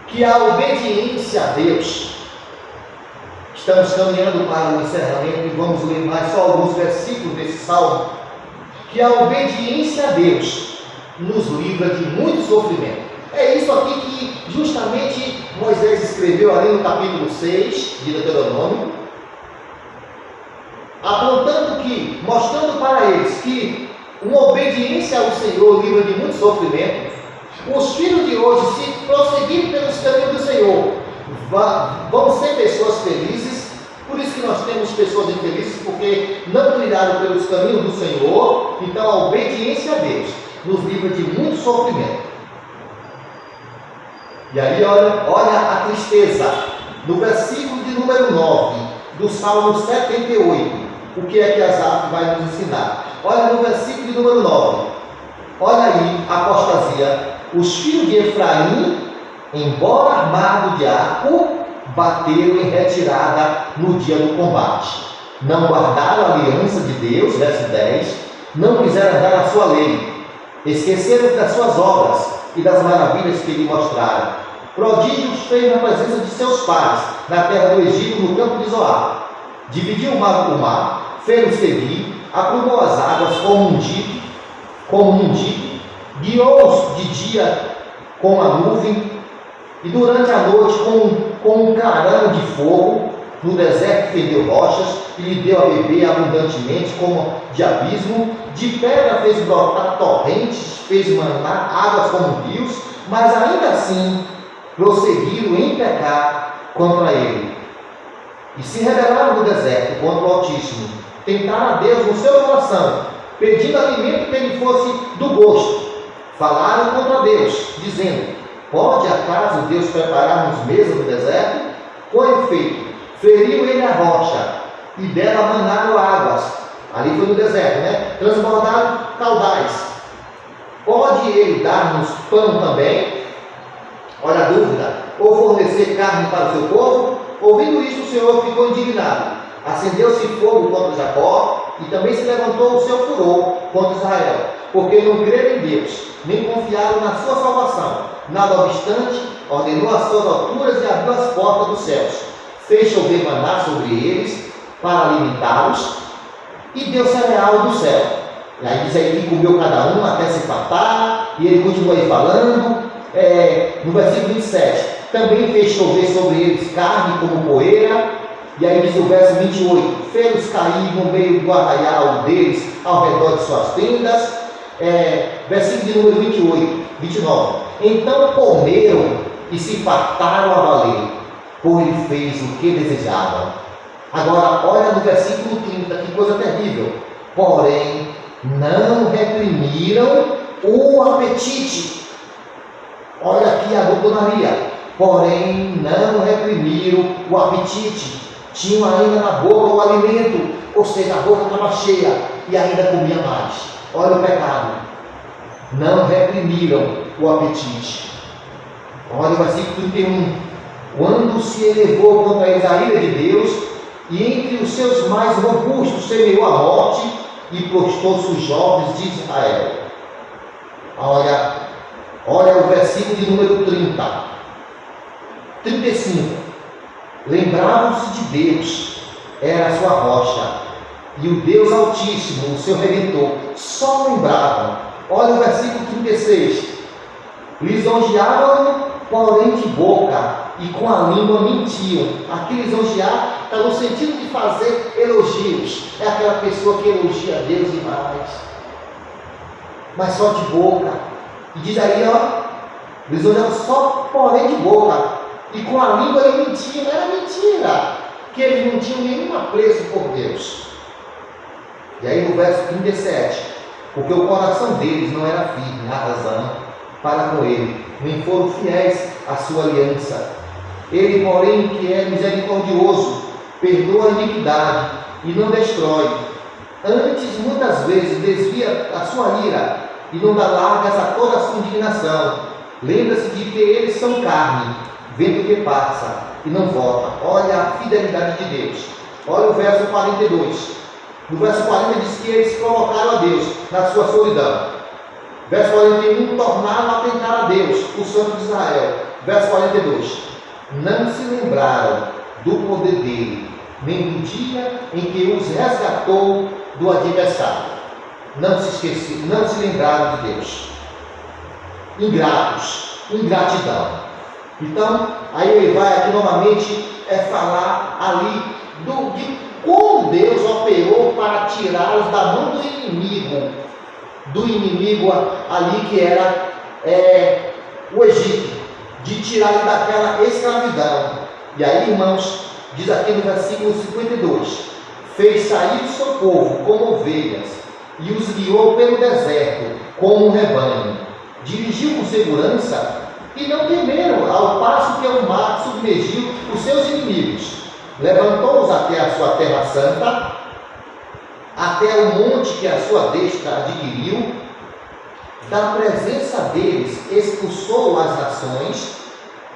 S3: que a obediência a Deus, estamos caminhando para o encerramento e vamos ler mais só alguns versículos desse salmo, que a obediência a Deus nos livra de muito sofrimento. É isso aqui que justamente Moisés escreveu ali no capítulo 6 de Deuteronômio, apontando que, mostrando para eles que uma obediência ao Senhor livra de muito sofrimento. Os filhos de hoje, se prosseguirem pelos caminhos do Senhor, vão ser pessoas felizes. Por isso que nós temos pessoas infelizes, porque não trilharam pelos caminhos do Senhor. Então a obediência a Deus nos livra de muito sofrimento. E aí olha a tristeza. No versículo de número 9 do Salmo 78, o que é que Asaf vai nos ensinar? Olha no versículo de número 9. Olha aí a apostasia. Os filhos de Efraim, embora armados de arco, bateram em retirada no dia do combate. Não guardaram a aliança de Deus, verso 10. Não quiseram andar na sua lei. Esqueceram das suas obras e das maravilhas que lhe mostraram. Prodígios fez na presença de seus pais, na terra do Egito, no campo de Zoar. Dividiu o mar do mar, fez-o seguir, aprumou as águas como um dique, guiou-os de dia com a nuvem, e durante a noite com um clarão de fogo. No deserto fendeu rochas, e lhe deu a beber abundantemente, como de abismo. De pedra fez brotar torrentes, fez manar águas como rios, mas ainda assim prosseguiram em pecar contra ele. E se rebelaram no deserto contra o Altíssimo. Tentaram a Deus no seu coração, pedindo alimento que lhe fosse do gosto. Falaram contra Deus, dizendo: pode acaso Deus preparar-nos mesa no deserto? Com efeito, feriu ele a rocha, e dela manaram águas. Ali foi no deserto, né? Transbordaram caudais. Pode ele dar-nos pão também? Olha a dúvida. Ou fornecer carne para o seu povo? Ouvindo isso, o Senhor ficou indignado. Acendeu-se fogo contra Jacó, e também se levantou o seu furor contra Israel, porque não creram em Deus, nem confiaram na sua salvação. Nada obstante, ordenou as suas alturas e abriu as portas dos céus. Fez chover maná sobre eles, para alimentá-los, e deu cereal do céu. E aí diz aí que comeu cada um até se fartar, e ele continua aí falando, no versículo 27, também fez chover sobre eles carne como poeira. E aí diz o verso 28, fez-os cair no meio do arraial deles, ao redor de suas tendas. Versículo de número 29, então comeram e se fartaram a valer, pois ele fez o que desejavam. Agora, olha no versículo 30, que coisa terrível. Porém, não reprimiram o apetite. Olha aqui a glutonaria. Porém, não reprimiram o apetite. Tinham ainda na boca o alimento, ou seja, a boca estava cheia e ainda comia mais. Olha o pecado. Não reprimiram o apetite. Olha o versículo 31. Quando se elevou contra eles a ira de Deus, e entre os seus mais robustos semeou a morte e prostou-se os jovens de Israel. Olha o versículo de número 30. 35. Lembravam-se de Deus, era a sua rocha, e o Deus Altíssimo, o seu Redentor. Só lembravam. Olha o versículo 36. Lisonjeavam, porém de boca, e com a língua mentiam. Aqui lisonjear está no sentido de fazer elogios. É aquela pessoa que elogia a Deus demais, mas só de boca. E diz aí, lisonjeavam só, porém de boca, e com a língua ele mentia. Não era mentira, que eles não tinham nenhum apreço por Deus. E aí no verso 37, porque o coração deles não era firme na razão para com ele, nem foram fiéis à sua aliança. Ele, porém, que é misericordioso, perdoa a iniquidade e não destrói. Antes, muitas vezes, desvia a sua ira e não dá largas a toda a sua indignação. Lembra-se de que eles são carne, vento que passa e não volta. Olha a fidelidade de Deus. Olha o verso 42. No verso 40 diz que eles colocaram a Deus na sua solidão. Verso 41, tornaram a tentar a Deus, o Santo de Israel. Verso 42, não se lembraram do poder dele, nem do dia em que os resgatou do adversário. Não se lembraram de Deus. Ingratos, ingratidão. Então, aí ele vai aqui novamente falar ali de como Deus operou para tirá-los da mão do inimigo ali que era o Egito, de tirá-los daquela escravidão. E aí, irmãos, diz aqui no versículo 52, fez sair o seu povo como ovelhas e os guiou pelo deserto como um rebanho, dirigiu com segurança e não temeram, ao passo que o mar submergiu os seus inimigos. Levantou-os até a sua terra santa, até o monte que a sua destra adquiriu. Da presença deles expulsou as nações,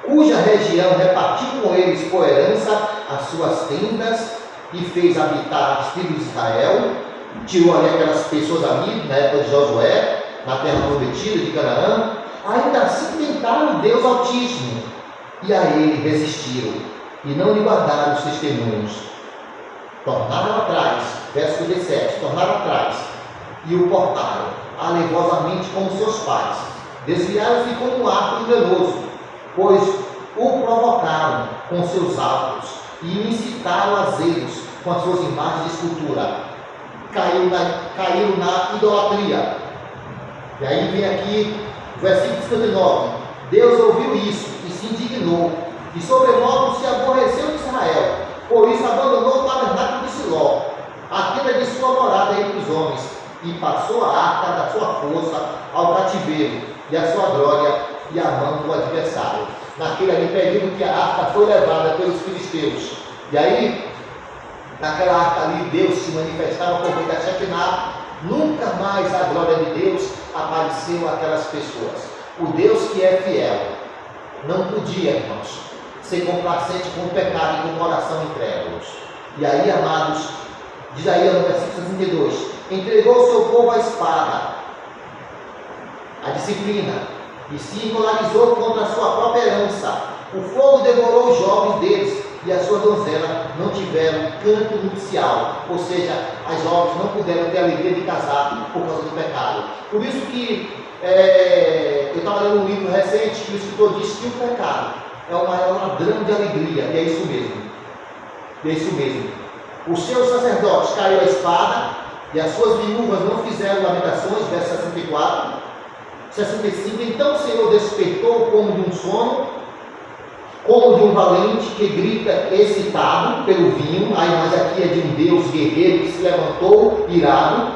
S3: cuja região repartiu com eles por herança as suas tendas e fez habitar as tribos de Israel. Tirou ali aquelas pessoas ali, na época de Josué, na terra prometida de Canaã. Ainda assim tentaram Deus Altíssimo, e a ele resistiram, e não lhe guardaram os testemunhos. Tornaram atrás, verso 57, tornaram atrás, e o portaram, alevosamente como seus pais. Desviaram-se como um arco enganoso, pois o provocaram com seus atos, e incitaram a zelos com as suas imagens de escultura. Caíram na idolatria. E aí vem aqui o versículo 59. Deus ouviu isso e se indignou, e sobremodo se aborreceu de Israel. Por isso abandonou o tabernáculo de Siló, a tenda de sua morada entre os homens, e passou a arca da sua força ao cativeiro, e a sua glória e a mão do adversário. Naquele ali período que a arca foi levada pelos filisteus. E aí, naquela arca ali, Deus se manifestava por meio da Shekinah. Nunca mais a glória de Deus apareceu àquelas pessoas. O Deus que é fiel não podia, irmãos, ser complacente com o pecado e com o coração incrédulos. E aí, amados, diz aí no versículo 62, entregou o seu povo à espada, à disciplina, e se encolerizou contra a sua própria herança. O fogo devorou os jovens deles, e as suas donzelas não tiveram canto nupcial, ou seja, as jovens não puderam ter a alegria de casar por causa do pecado. Por isso que eu estava lendo um livro recente que o escritor disse que o pecado é o maior ladrão de alegria, e é isso mesmo. E é isso mesmo. Os seus sacerdotes caíram a espada, e as suas viúvas não fizeram lamentações, verso 64, 65, então o Senhor despertou como de um sono, como de um valente que grita excitado pelo vinho. A imagem aqui é de um Deus guerreiro que se levantou irado,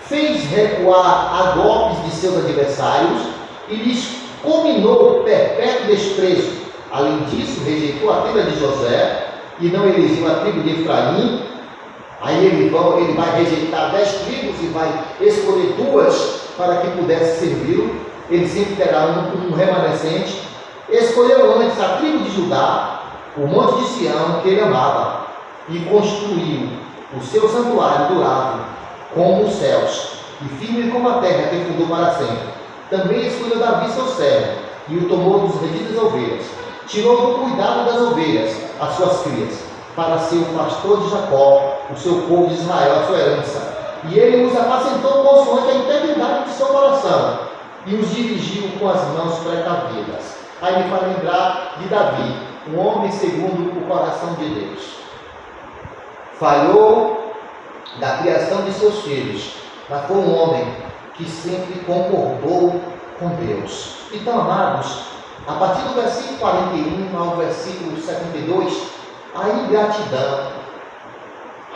S3: fez recuar a golpes de seus adversários e lhes combinou perpétuo desprezo. Além disso, rejeitou a tribo de José e não elegeu a tribo de Efraim. Aí ele vai rejeitar 10 tribos e vai escolher 2 para que pudesse servi-lo. Ele sempre terá um remanescente. Escolheu antes a tribo de Judá, o monte de Sião que ele amava, e construiu o seu santuário durável como os céus, e firme como a terra que fundou para sempre. Também escolheu Davi seu servo, e o tomou dos redis das ovelhas. Tirou do cuidado das ovelhas as suas crias, para ser o pastor de Jacó, o seu povo de Israel, a sua herança. E ele os apacentou consoante a integridade de seu coração, e os dirigiu com as mãos precavidas. Aí me faz lembrar de Davi, um homem segundo o coração de Deus. Falhou da criação de seus filhos, mas foi um homem que sempre concordou com Deus. Então, amados, a partir do versículo 41 ao versículo 72, a ingratidão,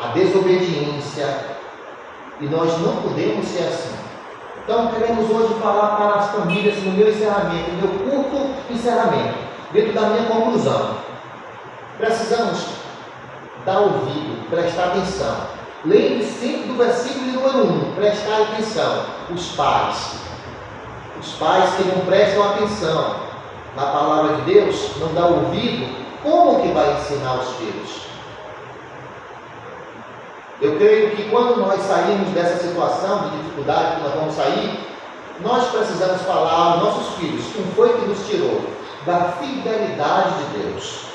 S3: a desobediência, e nós não podemos ser assim. Então, queremos hoje falar para as famílias no meu encerramento, no meu curto encerramento, dentro da minha conclusão. Precisamos dar ouvido, prestar atenção. Lembre-se sempre do versículo número 1, prestar atenção. Os pais que não prestam atenção na palavra de Deus, não dão ouvido, como que vai ensinar os filhos? Eu creio que quando nós saímos dessa situação de dificuldade que nós vamos sair, nós precisamos falar aos nossos filhos quem foi que nos tirou da fidelidade de Deus.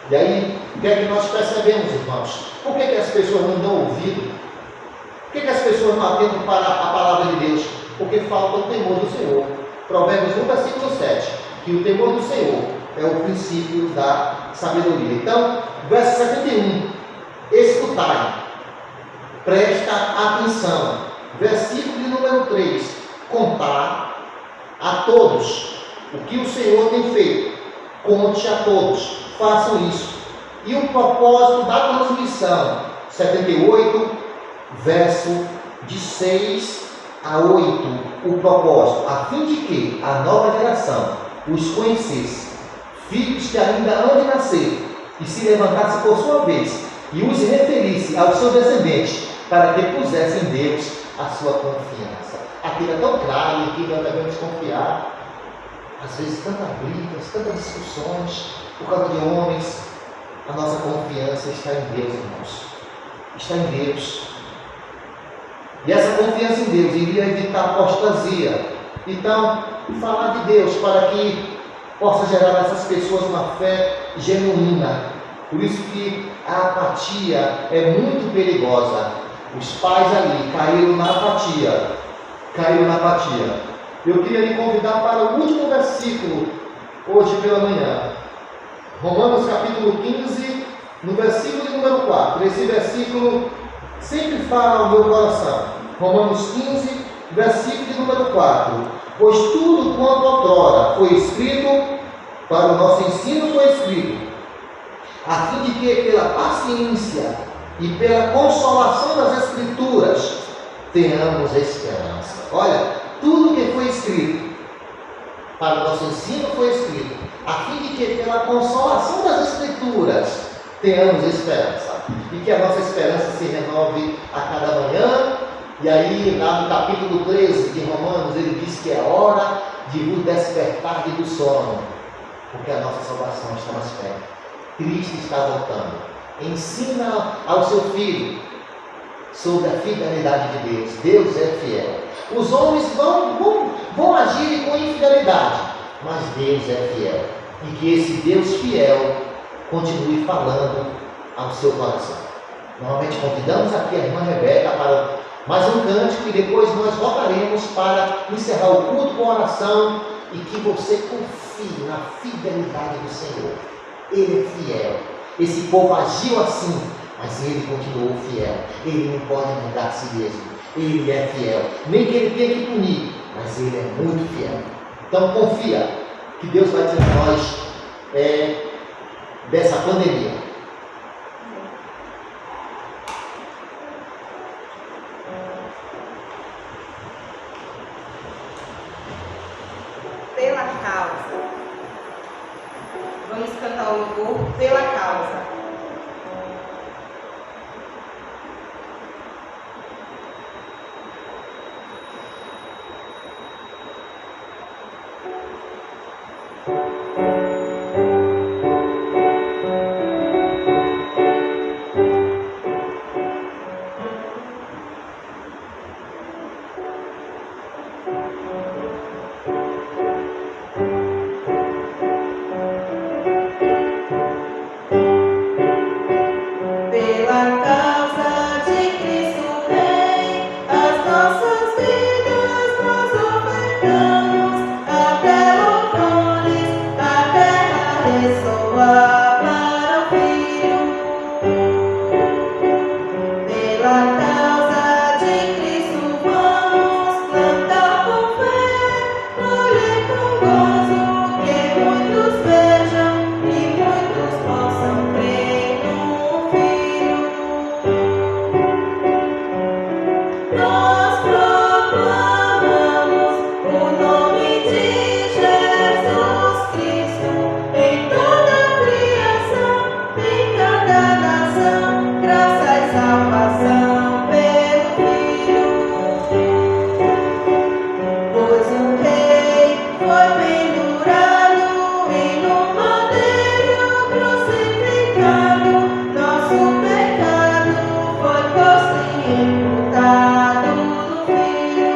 S3: E aí, o que é que nós percebemos, irmãos? Por que as pessoas não dão ouvido? Por que as pessoas não atentam para a palavra de Deus? Porque falta o temor do Senhor. Provérbios 1, versículo 7, que o temor do Senhor é o princípio da sabedoria. Então, verso 71, escutai. Presta atenção. Versículo de número 3. Contar a todos o que o Senhor tem feito. Conte a todos. Façam isso. E o propósito da transmissão. 78, verso de 6 a 8. O propósito, a fim de que a nova geração os conhecesse. Filhos que ainda hão de nascer e se levantasse por sua vez e os referisse aos seus descendentes, para que pusessem em Deus a sua confiança. Aquilo é tão claro e que nós devemos confiar. Às vezes, tantas brigas, tantas discussões, por causa de homens. A nossa confiança está em Deus, irmãos. Está em Deus. E essa confiança em Deus iria evitar apostasia. Então, falar de Deus para que possa gerar nessas pessoas uma fé genuína. Por isso que a apatia é muito perigosa. Os pais ali caíram na apatia. Eu queria lhe convidar para o último versículo, hoje pela manhã. Romanos capítulo 15, no versículo de número 4. Esse versículo sempre fala ao meu coração. Romanos 15, versículo de número 4. Pois tudo quanto outrora foi escrito, para o nosso ensino foi escrito, a fim de que pela paciência e pela consolação das Escrituras tenhamos esperança. Olha, tudo que foi escrito para o nosso ensino foi escrito, a fim de que pela consolação das Escrituras tenhamos esperança. E que a nossa esperança se renove a cada manhã. E aí, lá no capítulo 13 de Romanos, ele diz que é hora de vos despertar do sono, porque a nossa salvação está mais perto. Cristo está voltando. Ensina ao seu filho sobre a fidelidade de Deus. Deus é fiel. Os homens vão agir com infidelidade, mas Deus é fiel. E que esse Deus fiel continue falando ao seu coração. Normalmente convidamos aqui a irmã Rebeca para mais um cântico e depois nós voltaremos para encerrar o culto com oração e que você confie na fidelidade do Senhor. Ele é fiel. Esse povo agiu assim, mas ele continuou fiel. Ele não pode negar a si mesmo. Ele é fiel. Nem que ele tenha que punir, mas ele é muito fiel. Então confia que Deus vai ter nós dessa pandemia?
S4: Pela causa. Vamos cantar o louvor pela causa. Pela causa de Cristo Rei, as nossas vidas nós ofertamos, até louvores, a terra ressoa para o Filho. Pela causa de Cristo vamos plantar com fé, colher com gozo, que muitos vejam e muitos possam crer no Filho. Nós proclamamos o nome de Jesus Cristo em toda a criação, em cada nação, graça e salvação pelo Filho. Pois o Rei foi pendurado e no madeiro crucificado, nosso pecado foi posto e imputado no Filho.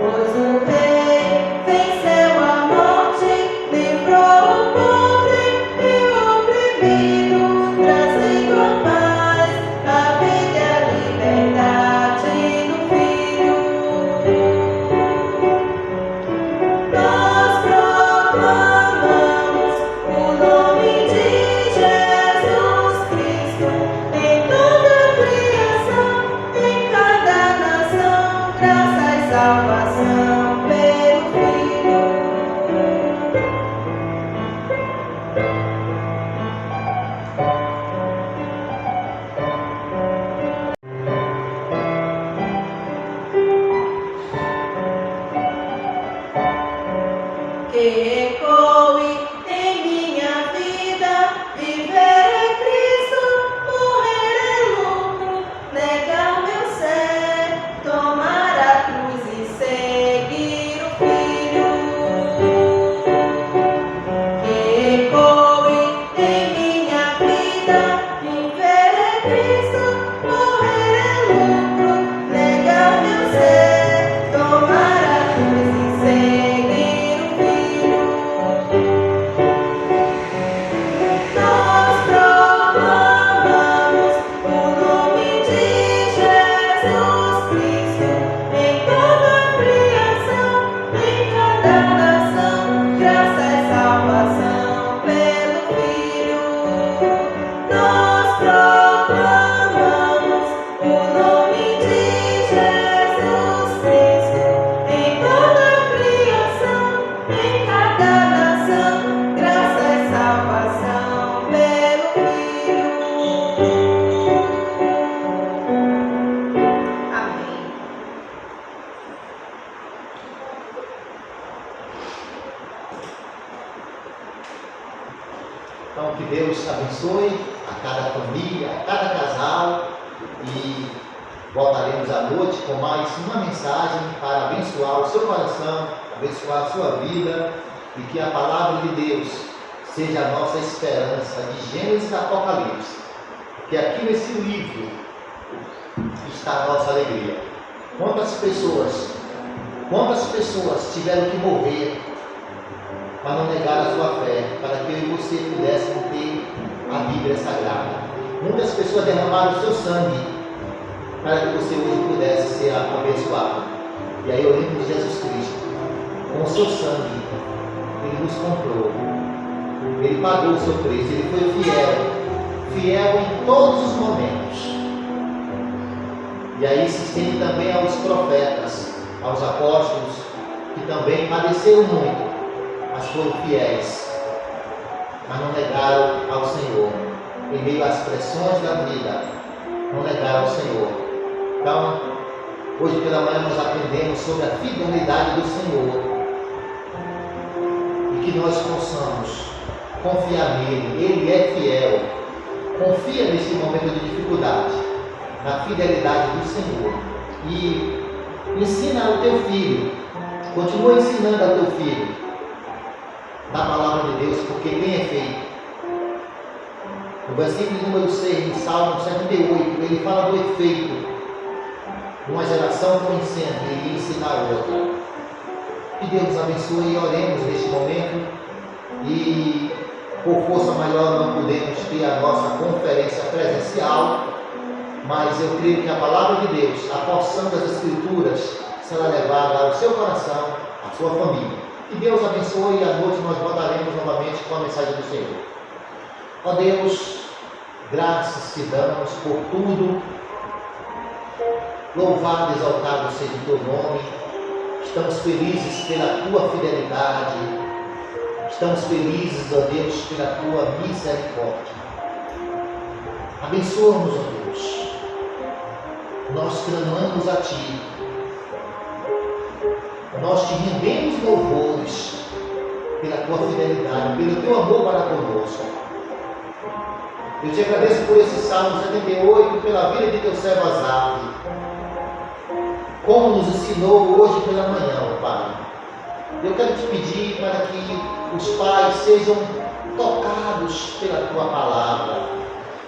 S4: Pois o Rei venceu a morte, livrou o pobre e o oprimido, trazendo a paz, a vida e a liberdade no Filho. Nós proclamamos o nome de Jesus Cristo em toda a criação, em cada nação, graça e salvação pelo Filho. Que ecoe em minha vida, viver é Cristo, morrer é lucro, negar meu ser, tomar a cruz e seguir o Filho. Que ecoe em minha vida, viver é Cristo, morrer é lucro, negar meu ser, tomar a cruz e seguir o Filho. Nós proclamamos o nome de Jesus Cristo em toda a criação, em cada nação, graça e salvação pelo Filho. Nós proclamamos o nome de Jesus Cristo em toda a criação, em cada nação, graça e salvação pelo Filho. Amém.
S3: Então, que Deus abençoe a cada família, a cada casal, e voltaremos à noite com mais uma mensagem para abençoar o seu coração, abençoar a sua vida, e que a palavra de Deus seja a nossa esperança de Gênesis e Apocalipse, que aqui nesse livro está a nossa alegria. Quantas pessoas tiveram que morrer para não negar a sua fé, para que eu e você pudéssemos ter a Bíblia Sagrada. Muitas pessoas derramaram o seu sangue para que você hoje pudesse ser abençoado. E aí eu lembro de Jesus Cristo. Com o seu sangue, Ele nos comprou. Ele pagou o seu preço. Ele foi fiel em todos os momentos. E aí se estende também aos profetas, aos apóstolos, que também padeceram muito, mas foram fiéis. mas não negaram ao Senhor. Em meio às pressões da vida, não negaram ao Senhor. Então, hoje pela manhã nós aprendemos sobre a fidelidade do Senhor. E que nós possamos confiar nele. Ele é fiel. Confia nesse momento de dificuldade, na fidelidade do Senhor. E ensina ao teu filho. Continua ensinando ao teu filho na palavra de Deus, porque bem é feito. No versículo número 6, em Salmo 78, ele fala do efeito de uma geração com incêndio e ensinar outra. Que Deus nos abençoe e oremos neste momento. E por força maior não podemos ter a nossa conferência presencial, mas eu creio que a palavra de Deus, a porção das Escrituras, será levada ao seu coração, à sua família. Que Deus abençoe e à noite nós voltaremos novamente com a mensagem do Senhor. Ó Deus, graças te damos por tudo. Louvado e exaltado seja o teu nome. Estamos felizes pela tua fidelidade. Estamos felizes, ó Deus, pela tua misericórdia. Abençoa-nos, ó Deus. Nós clamamos a ti. Nós te rendemos louvores pela tua fidelidade, pelo teu amor para conosco. Eu te agradeço por esse Salmo 78, pela vida de teu servo Asaf, como nos ensinou hoje pela manhã, Pai. Eu quero te pedir para que os pais sejam tocados pela tua palavra,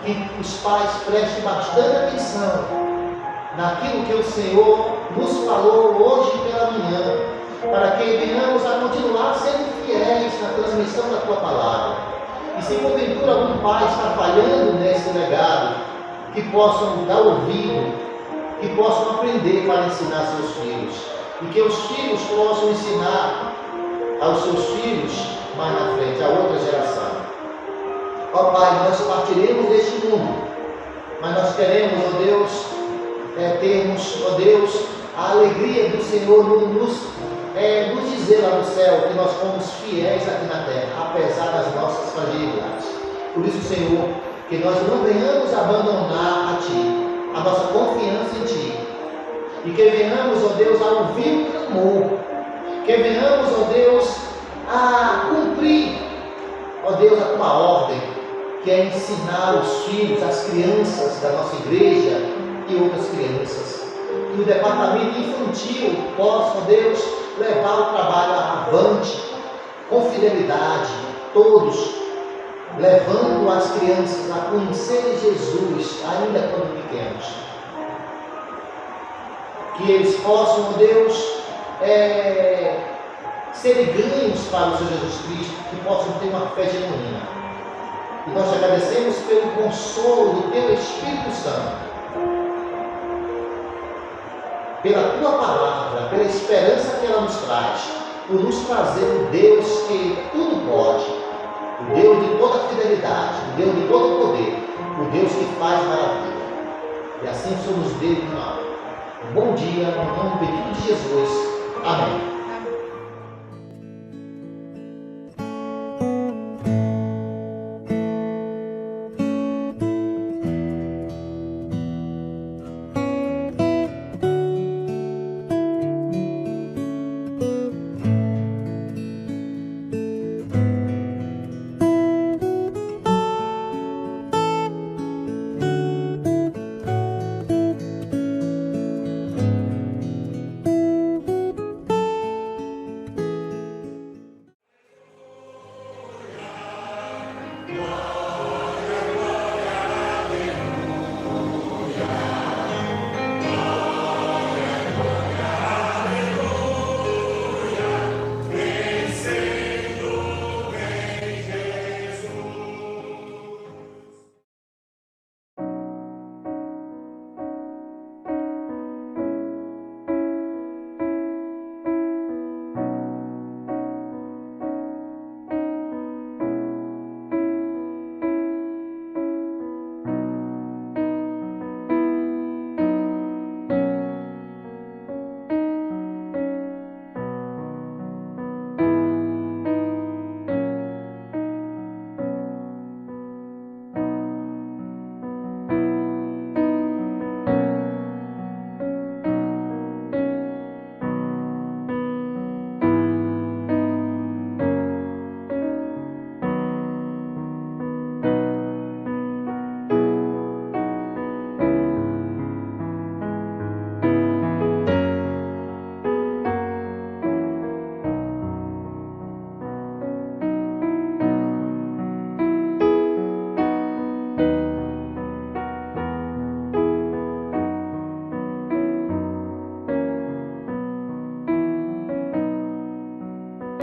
S3: que os pais prestem bastante atenção naquilo que o Senhor nos falou hoje pela manhã, para que venhamos a continuar sendo fiéis na transmissão da tua palavra. E se porventura algum pai está falhando nesse legado, que possam dar ouvido, que possam aprender para ensinar seus filhos, e que os filhos possam ensinar aos seus filhos mais na frente, a outra geração. Ó Pai, nós partiremos deste mundo, mas nós queremos, ó Deus, termos, ó Deus, a alegria do Senhor nos dizer lá no céu que nós fomos fiéis aqui na terra, apesar das nossas fragilidades. Por isso, Senhor, que nós não venhamos abandonar a Ti, a nossa confiança em Ti, e que venhamos, ó Deus, a ouvir o clamor, que venhamos, ó Deus, a cumprir, ó Deus, a Tua ordem, que é ensinar os filhos, as crianças da nossa igreja e outras crianças. Que o departamento infantil possa, ó Deus, levar o trabalho avante, com fidelidade, todos, levando as crianças a conhecerem Jesus, ainda quando pequenos. Que eles possam, ó Deus, serem ganhos para o Senhor Jesus Cristo, que possam ter uma fé genuína. E nós te agradecemos pelo consolo do Teu Espírito Santo, pela Tua palavra, pela esperança que ela nos traz, por nos trazer o Deus que tudo pode, o Deus de toda fidelidade, o Deus de todo poder, o Deus que faz maravilha. E assim somos dele, um bom dia, no nome bendito de Jesus. Amém.